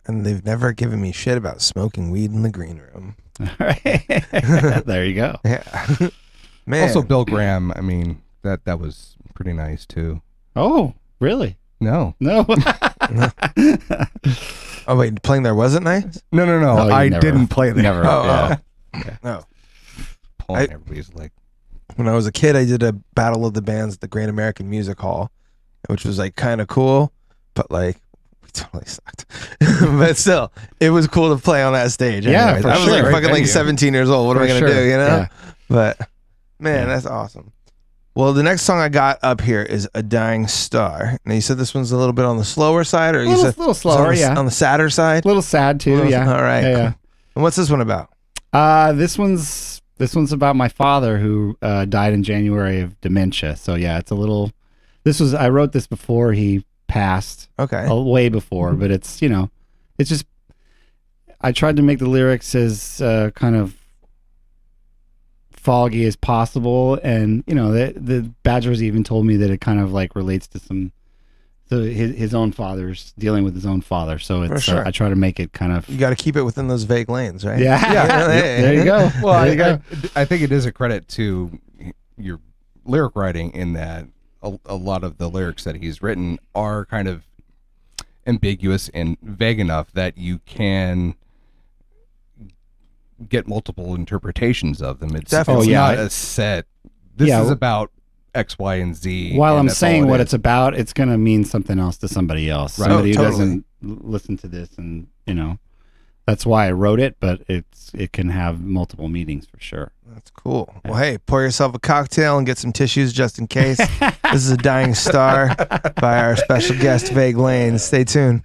And they've never given me shit about smoking weed in the green room. There you go. Yeah. Man. Also, Bill Graham. I mean, that was pretty nice too. Oh, really? No, No. Oh wait, playing there wasn't nice? no. Oh, you I never- didn't play there. Never. Oh, yeah. No. Pulling everybody's leg. When I was a kid, I did a Battle of the Bands at the Great American Music Hall, which was like kind of cool, but like we totally sucked. But still, it was cool to play on that stage. Yeah, anyways. for I was sure. like Great fucking like venue. 17 years old. What am I For gonna sure. do? You know? Yeah. But man, Yeah. that's awesome. Well, the next song I got up here is "A Dying Star." Now you said this one's a little bit on the slower side, or you said little it's slower, on the, yeah. on the sadder side. A little sad too. Little- Yeah. all right, Yeah, cool. yeah. And what's this one about? This one's about my father who died in January of dementia. So yeah, it's a little. I wrote this before he passed, Okay. way before, but it's it's just. I tried to make the lyrics as kind of foggy as possible, and the Badgers even told me that it kind of like relates to his own father's dealing with his own father. So it's sure. I try to make it kind of You got to keep it within those vague lanes, right? yeah. Hey. There you go. Well, There you go. I think it is a credit to your lyric writing in that a lot of the lyrics that he's written are kind of ambiguous and vague enough that you can get multiple interpretations of them. It's Definitely. not a set. This Yeah. is about X, Y, and Z. While and I'm that's all saying it what is. it's about, it's going to mean something else to somebody else. Right. Somebody Oh, who totally. doesn't listen to this, and that's why I wrote it. But it can have multiple meanings for sure. That's cool. Well, hey, pour yourself a cocktail and get some tissues just in case. This is A Dying Star by our special guest, Vague Lanes. Stay tuned.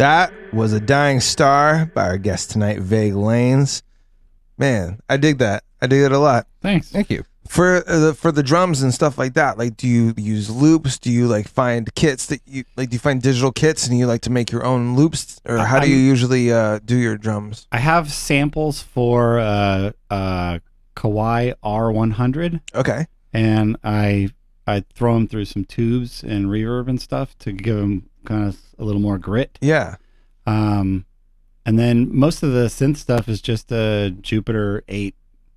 That was A Dying Star by our guest tonight, Vague Lanes. Man, I dig that. I dig it a lot. Thanks. Thank you. For the drums and stuff like that, like, do you use loops? Do you like find kits that you like? Do you find digital kits and you like to make your own loops, or how do you usually do your drums? I have samples for Kawai R100. Okay. And I throw them through some tubes and reverb and stuff to give them kind of a little more grit. Yeah. And then most of the synth stuff is just a Jupiter 8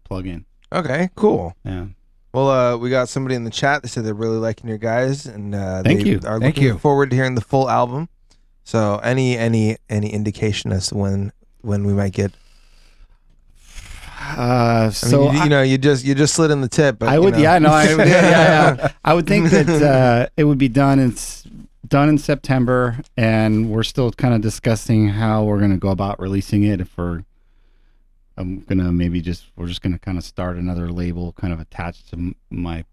plugin. Okay, cool. Yeah. Well, we got somebody in the chat. They said they're really liking your guys, and Thank you. Are Thank looking you. forward to hearing the full album. So, any indication as to when we might get? So you just slid in the tip. But, I would, yeah. I would think that it would be done in September, and we're still kind of discussing how we're going to go about releasing it. If we're just gonna kind of start another label kind of attached to mine,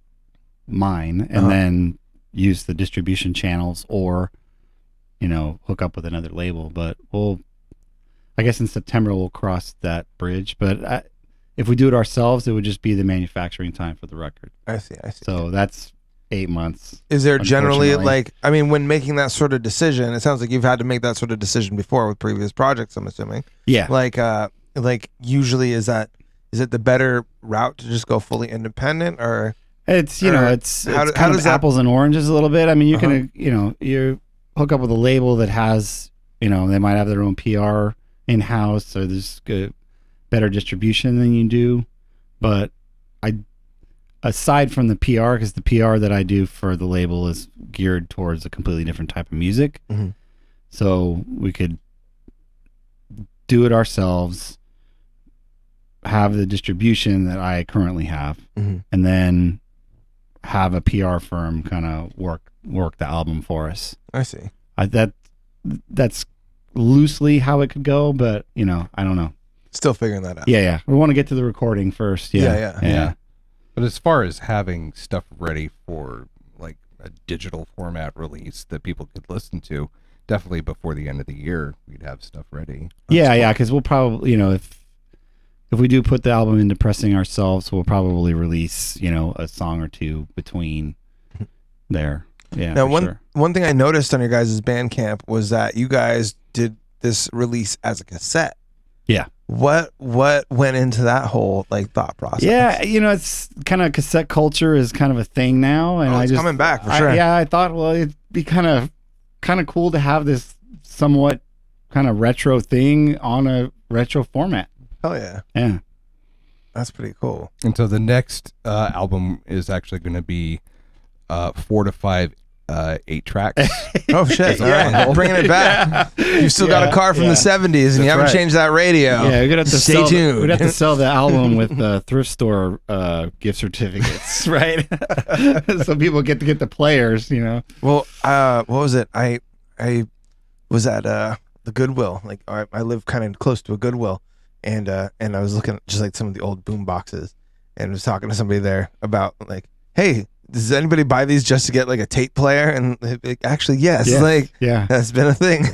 and then use the distribution channels, or hook up with another label. But I guess in September we'll cross that bridge. But if we do it ourselves, it would just be the manufacturing time for the record. I see. So that's 8 months. Is there generally unfortunately. when making that sort of decision? It sounds like you've had to make that sort of decision before with previous projects, I'm assuming. Yeah. Like usually is it the better route to just go fully independent, or it's it's how kind does of that- apples and oranges a little bit. I mean, you can you hook up with a label that has they might have their own PR in house, or there's good, better distribution than you do. But aside from the PR, because the PR that I do for the label is geared towards a completely different type of music, so we could do it ourselves, have the distribution that I currently have, and then have a PR firm kind of work the album for us. I see. That's loosely how it could go, but I don't know. Still figuring that out. Yeah. We want to get to the recording first. Yeah. But as far as having stuff ready for like a digital format release that people could listen to, definitely before the end of the year, we'd have stuff ready. Yeah, because we'll probably, if we do put the album into pressing ourselves, we'll probably release, a song or two between there. Yeah. Now, for one thing I noticed on your guys' Bandcamp was that you guys did this release as a cassette. Yeah. What went into that whole thought process? Yeah, it's kind of cassette culture is kind of a thing now, and it's coming back for sure. I thought, well, it'd be kind of cool to have this somewhat kind of retro thing on a retro format. Hell yeah. Yeah. That's pretty cool. And so the next album is actually going to be 4 to 5 8 tracks. Oh shit! All right, bringing it back. You've still got a car from the '70s, and you haven't changed that radio. Yeah, we're gonna have to Stay tuned. We'd have to sell the album with thrift store gift certificates, right? So people get to get the players, Well, what was it? I was at the Goodwill. I live kind of close to a Goodwill, and I was looking at just some of the old boom boxes, and was talking to somebody there about hey, does anybody buy these just to get a tape player? And actually, yes. Yeah. That's been a thing.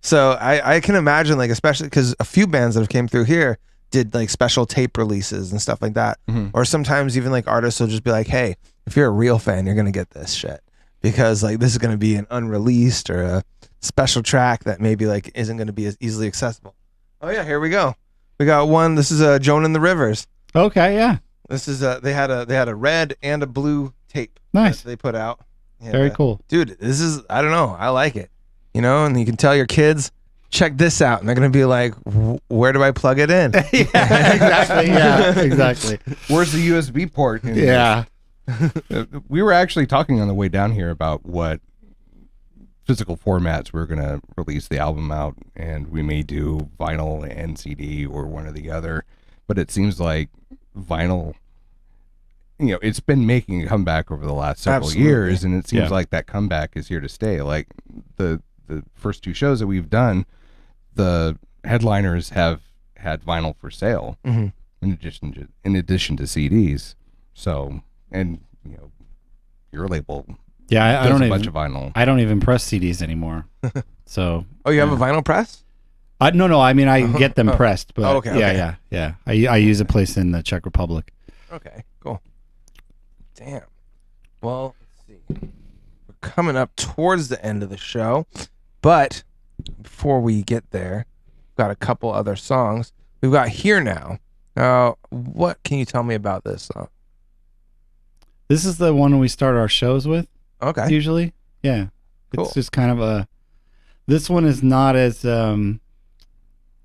So I can imagine, especially because a few bands that have came through here did special tape releases and stuff like that. Or sometimes even artists will just be like, hey, if you're a real fan, you're going to get this shit because this is going to be an unreleased or a special track that maybe isn't going to be as easily accessible. Oh yeah, here we go. We got one. This is Joan and the Rivers. Okay, yeah. This is they had a red and a blue tape. Nice. That they put out. And, Very cool. Dude, this is, I don't know, I like it. And you can tell your kids, check this out, and they're gonna be like, where do I plug it in? Yeah, exactly. Where's the USB port? Yeah. We were actually talking on the way down here about what physical formats we're going to release the album out, and we may do vinyl and CD or one or the other, but it seems like vinyl, it's been making a comeback over the last several years, and it seems like that comeback is here to stay. The first 2 shows that we've done, the headliners have had vinyl for sale in addition to CDs. So, and your label, yeah, I does don't a even bunch of vinyl. I don't even press CDs anymore. So. Oh, you have a vinyl press? No. I mean, I get them Oh. pressed, but Oh, okay, yeah. I use a place in the Czech Republic. Okay, cool. Damn. Well, let's see. We're coming up towards the end of the show, but before we get there, we've got a couple other songs. We've got Here Now. What can you tell me about this song? This is the one we start our shows with. Okay. Usually, yeah. Cool. It's just kind of a. This one is not as.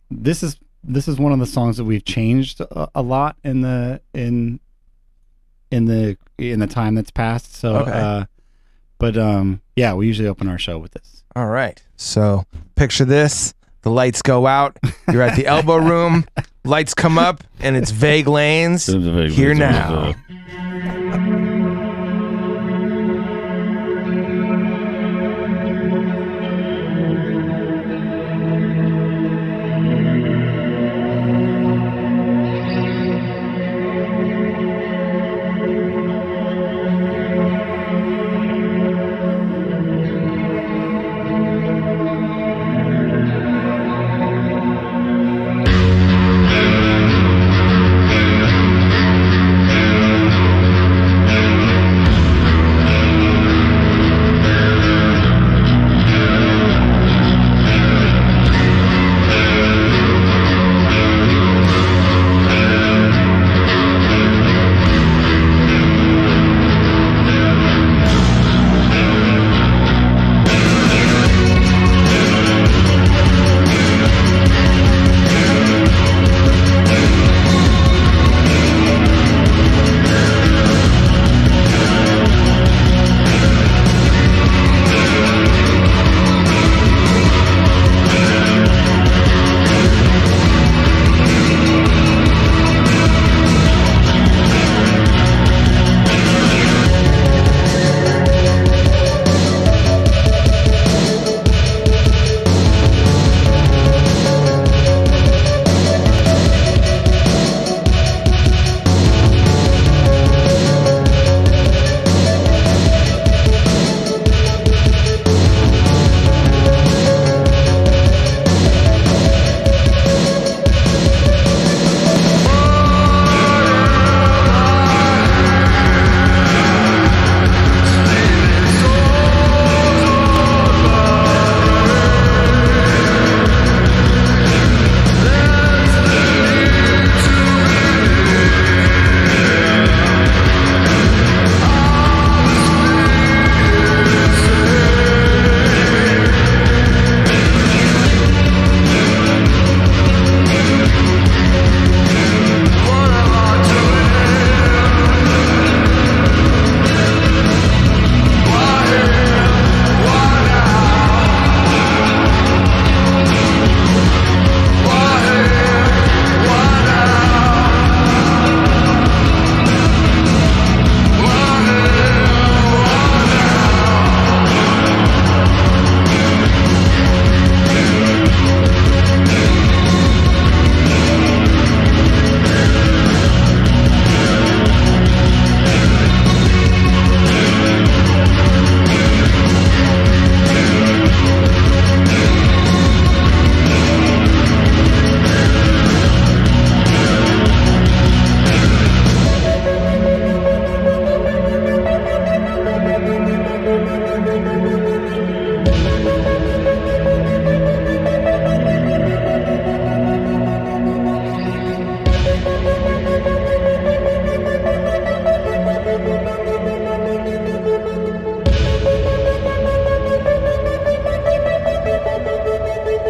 This is one of the songs that we've changed a lot in the time that's passed. So, Okay. Yeah, we usually open our show with this. All right. So picture this. The lights go out. You're at the elbow room. Lights come up, and it's Vague Lanes. Here Now.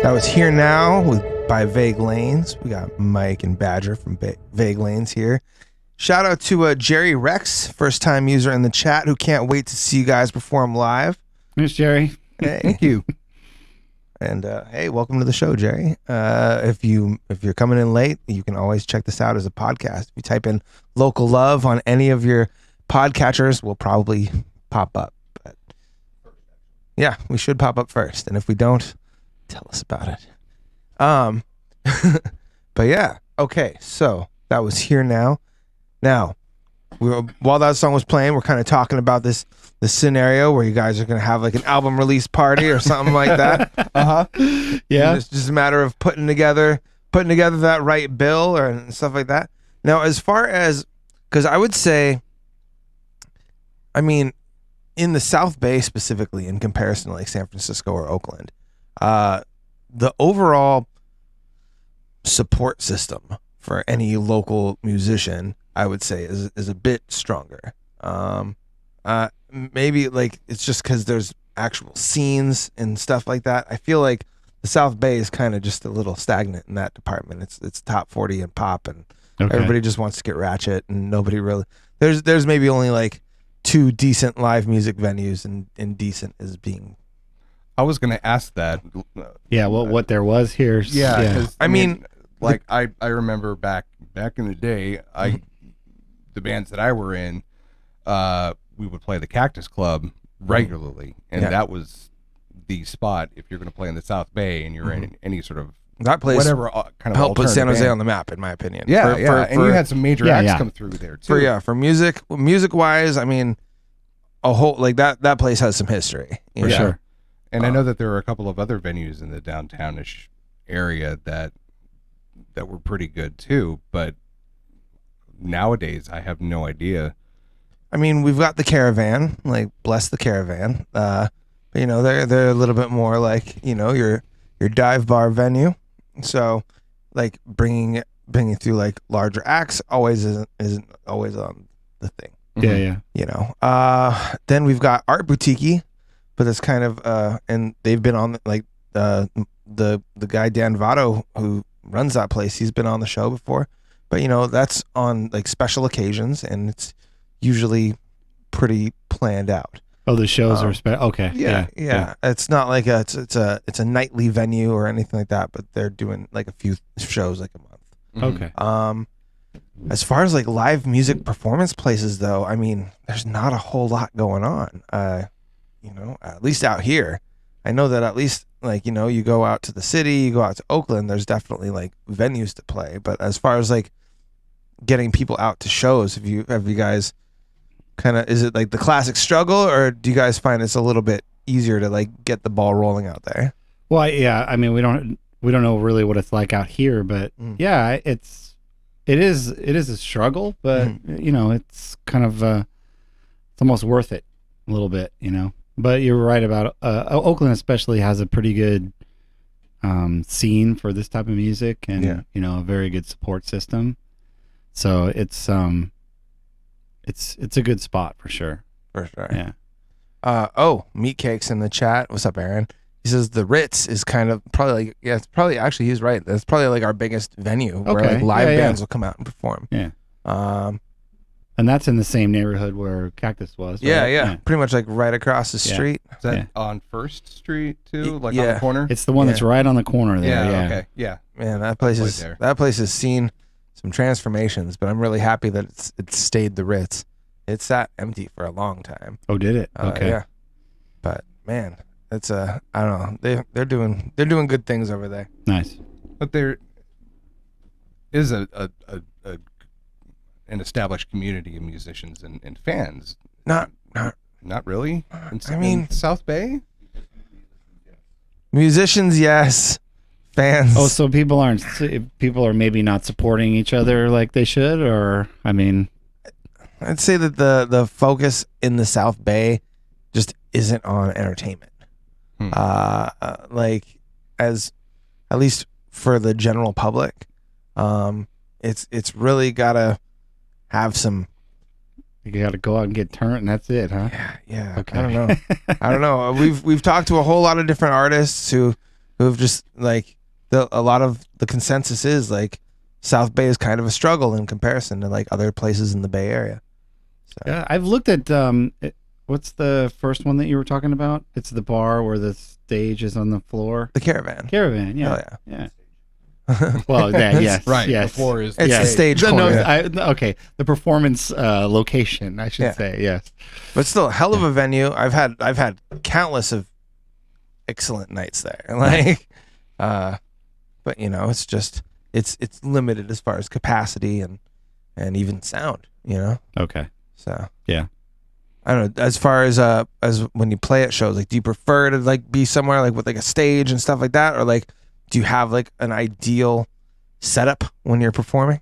That was Here Now by Vague Lanes. We got Mike and Badger from Vague Lanes here. Shout out to Jerry Rex, first time user in the chat, who can't wait to see you guys perform live. Thanks, Jerry. Hey. Thank you. And hey, welcome to the show, Jerry. If you're coming in late, you can always check this out as a podcast. If you type in Local Love on any of your podcatchers, we'll probably pop up. But yeah, we should pop up first. And if we don't, tell us about it. But yeah, okay. So that was Here Now. Now, while that song was playing, we're kind of talking about this scenario where you guys are gonna have like an album release party or something like that. Yeah. It's just a matter of putting together that right bill and stuff like that. Now, as far as, because I would say, I mean, in the South Bay specifically, in comparison to like San Francisco or Oakland, the overall support system for any local musician, I would say, is a bit stronger. Maybe like it's just because there's actual scenes and stuff like that. I feel like the South Bay is kind of just a little stagnant in that department. It's top 40 and pop, and everybody just wants to get ratchet, and nobody really. There's maybe only like 2 decent live music venues, and decent is being. I was going to ask that. Yeah, well, what there was here. Yeah, 'cause, I mean, like I remember back in the day, the bands that I were in, we would play the Cactus Club regularly, and that was the spot if you're going to play in the South Bay and you're in any sort of that place whatever kind of helped put San alternative Jose band. on the map, in my opinion. Yeah, For and you had some major acts come through there too. For music wise, I mean, a whole like that place has some history For sure. And I know that there were a couple of other venues in the downtownish area that were pretty good too, but nowadays I have no idea. I mean, we've got the Caravan, like bless the Caravan. But, you know, they're a little bit more like, you know, your dive bar venue. So, like bringing through like larger acts always isn't always on the thing. Yeah. You know. Then we've got Art Boutique, but it's kind of and they've been on like the guy Dan Votto who runs that place. He's been on the show before, but you know that's on like special occasions, and it's usually pretty planned out. Oh, the shows are okay. Yeah. It's not like it's a nightly venue or anything like that, but they're doing like a few shows like a month. Okay. As far as like live music performance places though, I mean, there's not a whole lot going on. You know, at least out here. I know that at least like, you know, you go out to the city, you go out to Oakland, there's definitely like venues to play. But as far as like getting people out to shows, have you guys kind of, is it like the classic struggle, or do you guys find it's a little bit easier to like get the ball rolling out there? Well, yeah, I mean, we don't know really what it's like out here, but yeah, it is a struggle, but you know, it's kind of it's almost worth it a little bit, you know. But you're right about Oakland especially has a pretty good scene for this type of music, and you know, a very good support system. So it's a good spot for sure. For sure. Yeah. Meat Cakes in the chat. What's up, Aaron? He says the Ritz is kind of probably like, it's probably actually, he's right. That's probably like our biggest venue where like live bands will come out and perform. Yeah. And that's in the same neighborhood where Cactus was. Right? Yeah. Pretty much like right across the street. Is that on First Street too? Like on the corner? It's the one that's right on the corner there. Yeah. Okay. Yeah. Man, that place has seen some transformations, but I'm really happy that it's stayed the Ritz. It sat empty for a long time. Oh, did it? Okay. Yeah. But man, it's I don't know. They're doing good things over there. Nice. But there is an established community of musicians and fans. Not really. I mean, South Bay. Musicians, yes. Fans. Oh, so people are maybe not supporting each other like they should, or I mean, I'd say that the focus in the South Bay just isn't on entertainment. Like as at least for the general public, it's really gotta have some. You got to go out and get turned, and that's it, huh? Yeah. Okay. I don't know. We've talked to a whole lot of different artists who have just like a lot of the consensus is like South Bay is kind of a struggle in comparison to like other places in the Bay Area. So. Yeah, I've looked at what's the first one that you were talking about? It's the bar where the stage is on the floor. The Caravan. Yeah. Oh, yeah. Well, yes, right. Yes. The floor is the stage corner. Okay, the performance location, I should say. Yes, but still, a hell of a venue. I've had countless of excellent nights there. Like, but you know, it's just it's limited as far as capacity, and and even sound, you know? Okay. So Yeah. I don't know. As far as when you play at shows, like, do you prefer to like be somewhere like with like a stage and stuff like that, or like do you have like an ideal setup when you're performing,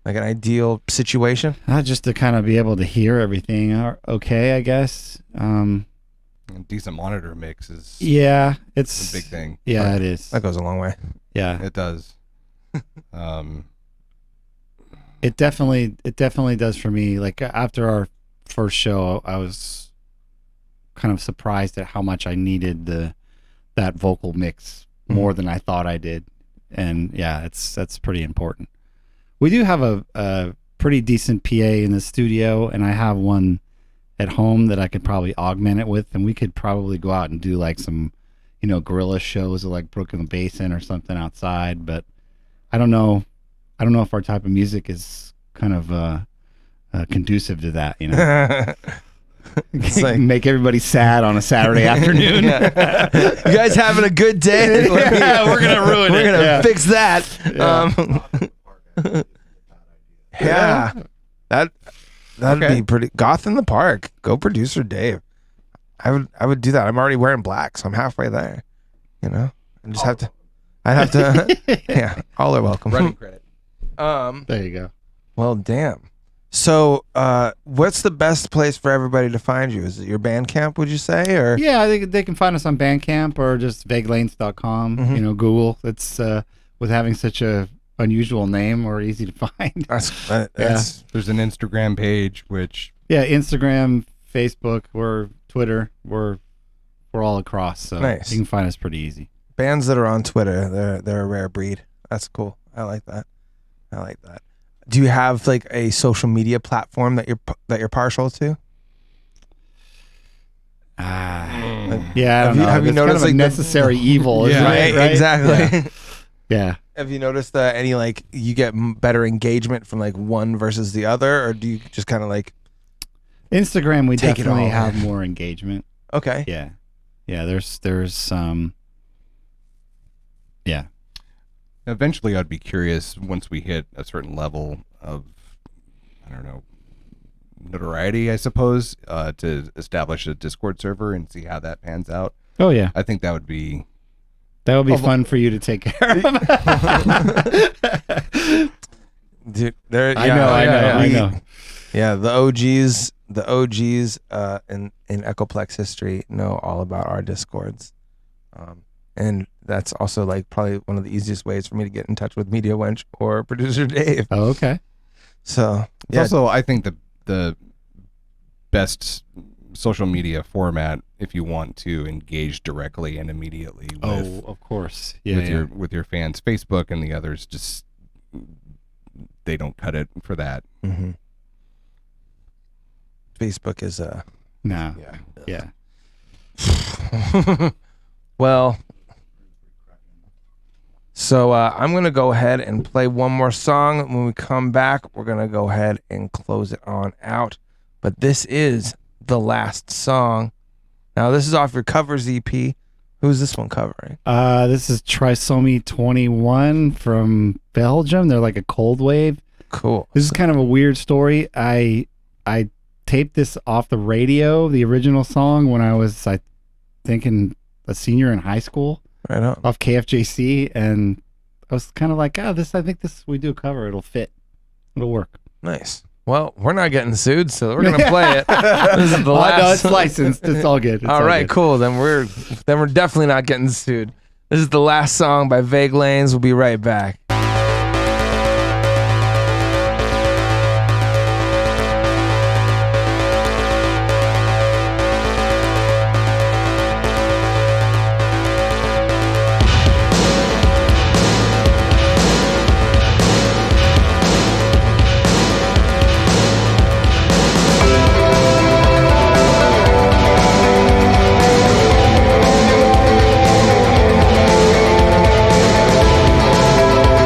like an ideal situation? Just to kind of be able to hear everything. Okay, I guess. A decent monitor mix is Yeah, it's a big thing. Yeah, it is. That goes a long way. Yeah, It does. it definitely does for me. Like after our first show, I was kind of surprised at how much I needed that vocal mix more than I thought I did. And yeah, that's pretty important. We do have a pretty decent PA in the studio, and I have one at home that I could probably augment it with, and we could probably go out and do like some, guerrilla shows like Brooklyn Basin or something outside. But I don't know if our type of music is kind of conducive to that, It's like, make everybody sad on a Saturday afternoon. you guys having a good day? Yeah, we're gonna ruin it. We're gonna Yeah. fix that. Yeah. That'd be pretty. Goth in the Park. Go producer Dave. I would do that. I'm already wearing black, so I'm halfway there. I just have to. I'd have to. Yeah, all are welcome. Running credit. There you go. Well, damn. So, what's the best place for everybody to find you? Is it your Bandcamp, would you say, or? Yeah, they can find us on Bandcamp or just vaguelanes.com. Google. It's with having such a unusual name or easy to find. That's There's an Instagram page, which Yeah, Instagram, Facebook, or Twitter. We're all across, so Nice. you can find us pretty easy. bands that are on Twitter. They're a rare breed. That's cool. I like that. Do you have like a social media platform that you're partial to? Yeah, I don't know. have you It's noticed kind of a like necessary evil? Isn't it? Right? Exactly. Yeah. Have you noticed that any like you get better engagement from like one versus the other, or do you just kind of like Instagram, we Take it definitely all have in. more engagement. okay? Yeah. There's some. Yeah. eventually I'd be curious once we hit a certain level of, I don't know, notoriety, I suppose, to establish a Discord server and see how that pans out. Oh yeah. I think that would be fun for you to take care of. Dude, there. I know. Yeah, the OGs in Echoplex history know all about our Discords, and that's also like probably one of the easiest ways for me to get in touch with Media Wench or producer Dave. Oh, okay. So It's also, I think, the best social media format if you want to engage directly and immediately with, Of course. with your fans. Facebook and the others just, they don't cut it for that. Mm-hmm. Facebook is No. Yeah. well. So I'm going to go ahead and play one more song. When we come back, we're going to go ahead and close it on out. But this is the last song. Now, this is off your covers EP. Who's this one covering? This is Trisomy 21 from Belgium. They're like a cold wave. Cool. This is kind of a weird story. I taped this off the radio, the original song, when I was, I think, a senior in high school. Right on. Off KFJC, and I was kind of like, we do a cover, it'll fit, it'll work. Nice. Well, we're not getting sued, so we're gonna play it. This is the last. No, it's licensed. It's all good. It's all right, good. cool. Then we're definitely not getting sued. This is the last song by Vague Lanes. We'll be right back. We'll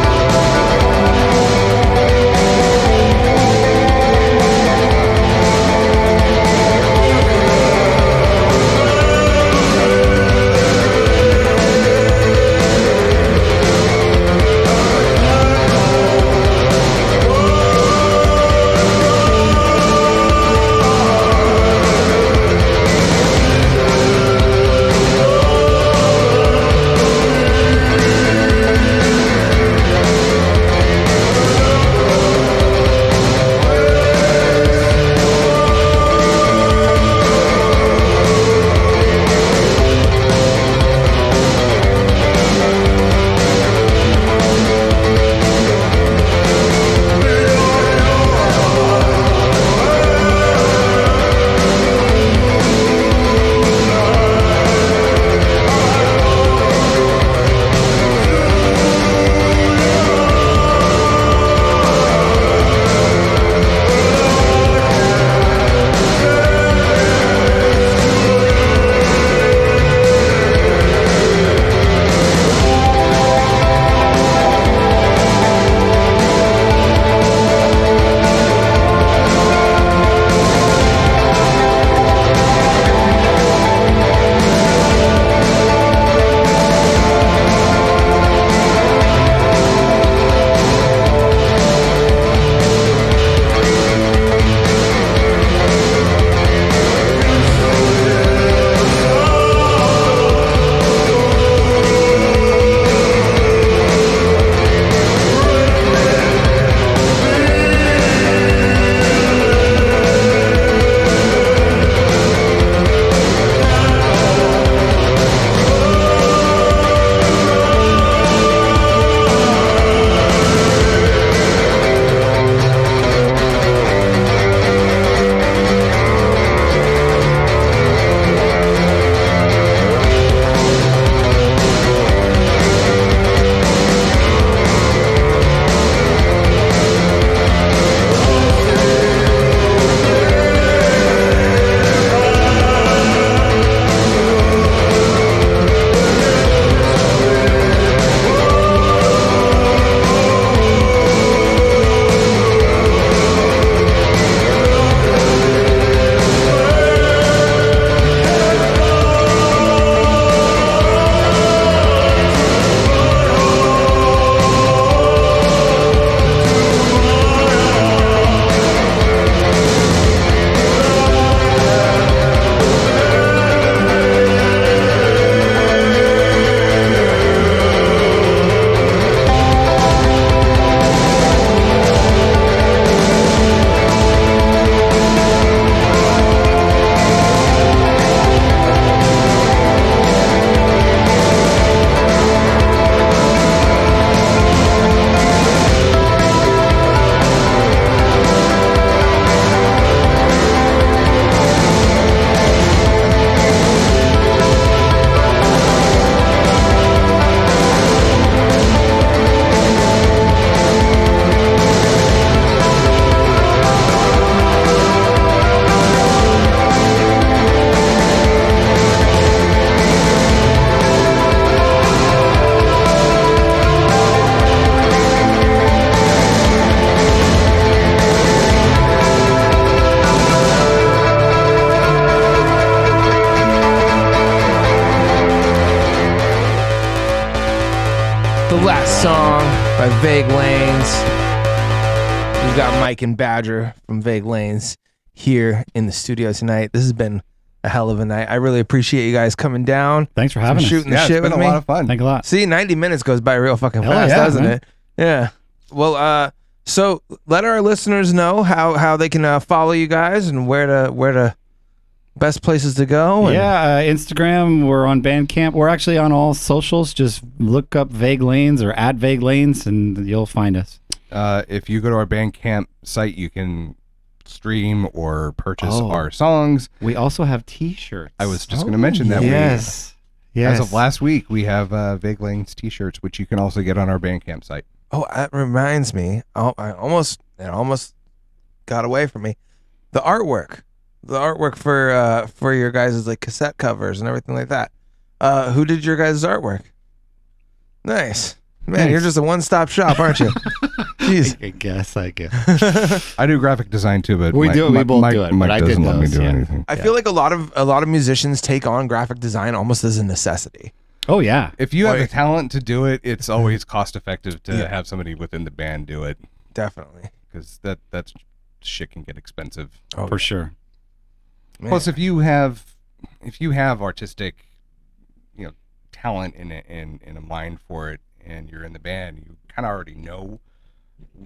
by Vague Lanes. We've got Mike and Badger from Vague Lanes here in the studio tonight. This has been a hell of a night. I really appreciate you guys coming down. Thanks for having us. Shooting the Yeah, shit it's been with a me. lot of fun. Thanks a lot. See, 90 minutes goes by real fucking Hell fast, yeah, doesn't man. it? Yeah. Well, so let our listeners know how they can follow you guys and where to best places to go. And Yeah, Instagram. We're on Bandcamp. We're actually on all socials. Just look up Vague Lanes or at Vague Lanes, and you'll find us. If you go to our Bandcamp site, you can stream or purchase Oh. our songs. We also have T-shirts. I was just going to mention that Yes. as of last week, we have Vague Lanes t-shirts, which you can also get on our Bandcamp site. Oh, that reminds me. Oh, it almost got away from me. The artwork for your guys' like cassette covers and everything like that. Who did your guys' artwork? Nice, man. Thanks. You're just a one-stop shop, aren't you? Jeez. I guess. I do graphic design too, but We do it. We both do it, Mike but I did doesn't let me those, do yeah. anything. I feel like a lot of musicians take on graphic design almost as a necessity. Oh yeah. If you have the Like- talent to do it, it's always cost effective to Yeah. have somebody within the band do it, Definitely. because that shit can get expensive. Oh, For sure. man. Plus, if you have artistic, talent in a mind for it, and you're in the band, you kind of already know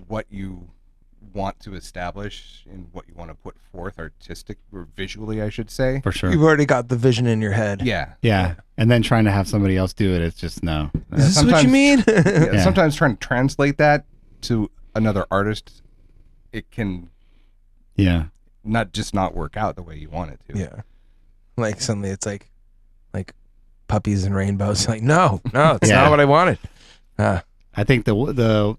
what you want to establish and what you want to put forth artistic or visually, I should say. For sure. you've already got the vision in your head. Yeah. Yeah. And then trying to have somebody else do it, it's just no. Is this what you mean? Yeah, sometimes trying to translate that to another artist, it can Yeah. not work out the way you want it to. Yeah. Like suddenly it's like puppies and rainbows. Like, no, it's Yeah. not what I wanted. I think the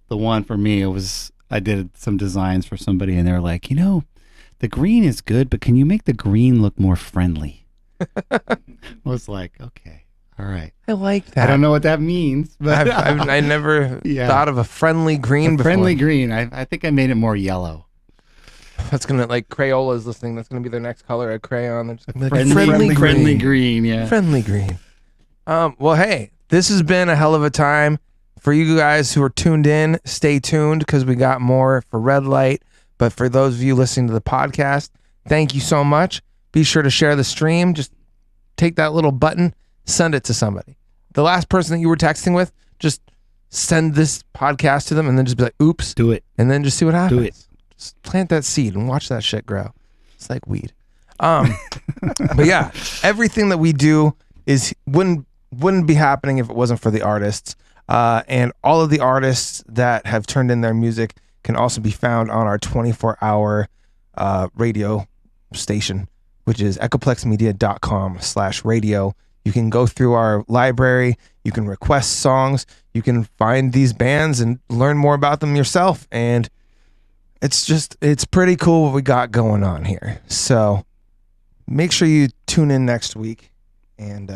one for me, it was I did some designs for somebody, and they were like, the green is good, but can you make the green look more friendly? I was like, okay, all right. I like that. I don't know what that means, but I never Yeah. thought of a friendly green before. friendly green. I think I made it more yellow. That's gonna like Crayola's listening. That's gonna be their next color, a crayon. They're just gonna be like, Friendly green. Yeah. Friendly green. Well, hey, this has been a hell of a time. For you guys who are tuned in, stay tuned because we got more for Red Light. But for those of you listening to the podcast, thank you so much. Be sure to share the stream. Just take that little button, send it to somebody. The last person that you were texting with, just send this podcast to them and then just be like, oops. Do it. And then just see what happens. Do it. Just plant that seed and watch that shit grow. It's like weed. But yeah, everything that we do wouldn't be happening if it wasn't for the artists. And all of the artists that have turned in their music can also be found on our 24-hour radio station, which is echoplexmedia.com/radio. You can go through our library. You can request songs. You can find these bands and learn more about them yourself. And it's pretty cool what we got going on here. So make sure you tune in next week. And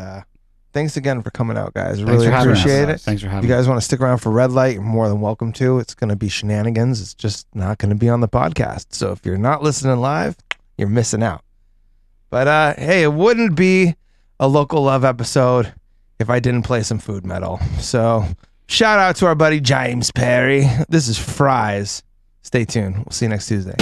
thanks again for coming out, guys. Thanks Really for having us. appreciate it. Thanks for If having you us. guys want to stick around for Red Light, you're more than welcome to. It's going to be shenanigans. It's just not going to be on the podcast. So if you're not listening live, you're missing out. But hey, it wouldn't be a Local Love episode if I didn't play some food metal. So shout out to our buddy James Perry. This is Fries. Stay tuned. We'll see you next Tuesday.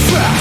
Fries.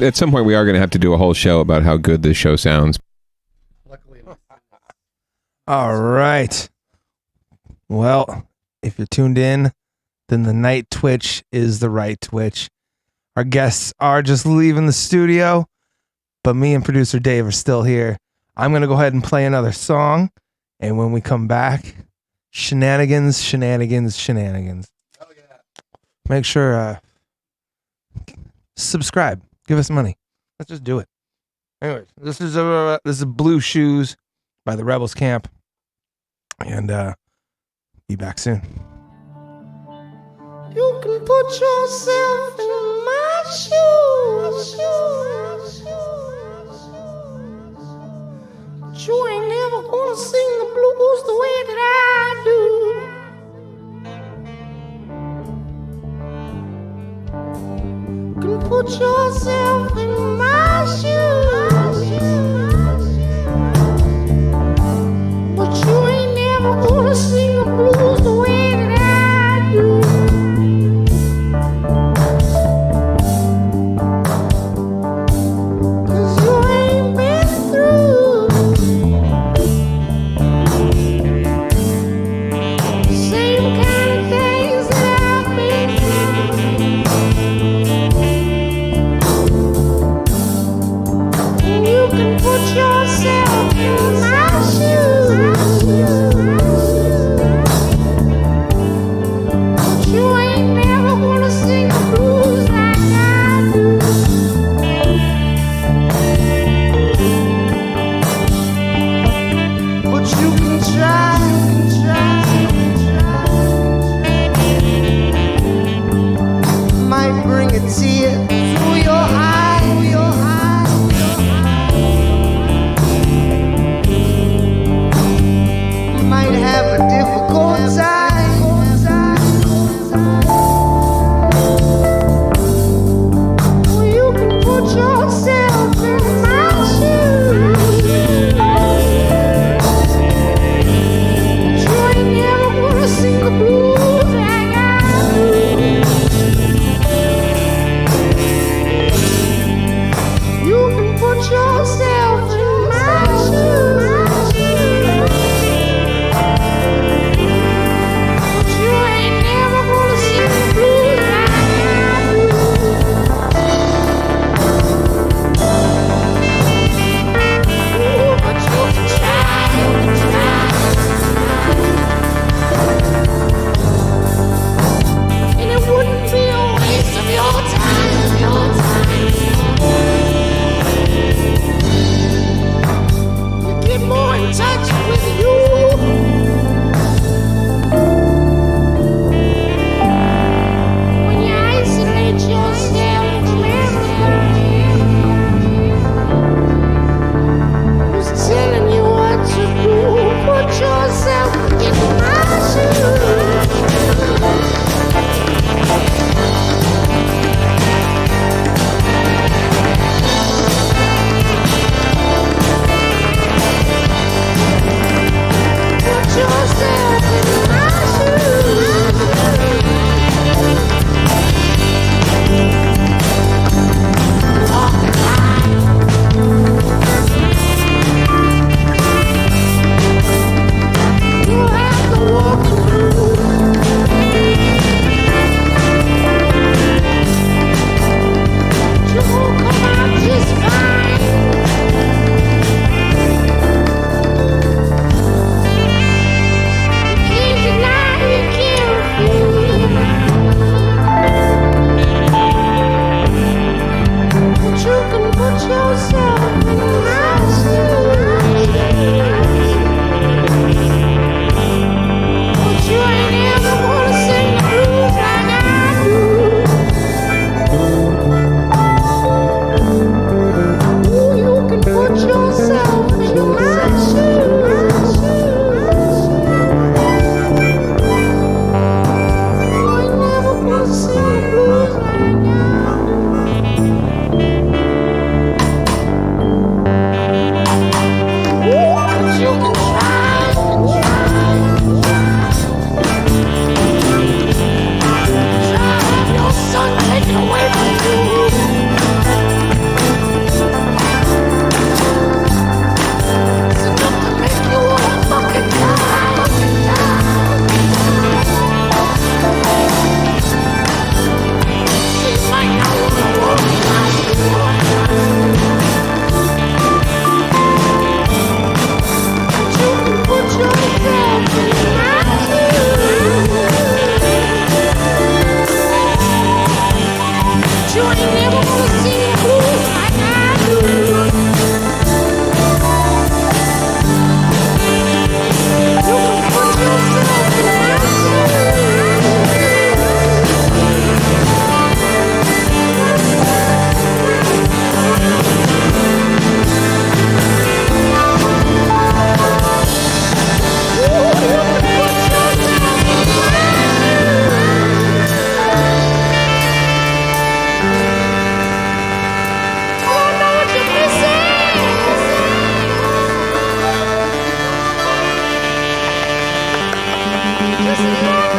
at some point we are going to have to do a whole show about how good this show sounds. All right. Well, if you're tuned in, then the night twitch is the right twitch. Our guests are just leaving the studio, but me and producer Dave are still here. I'm going to go ahead and play another song, and when we come back, shenanigans. Oh, yeah. Make sure subscribe. Give us money. Let's just do it. Anyways, this is Blue Shoes by the Rebels Camp, and be back soon. You can put yourself in my shoes, but you ain't never gonna sing the blues the way that I do. You can put yourself in my shoes, but you ain't never gonna sing the blues the way that I do. Cause you ain't been through Thank you.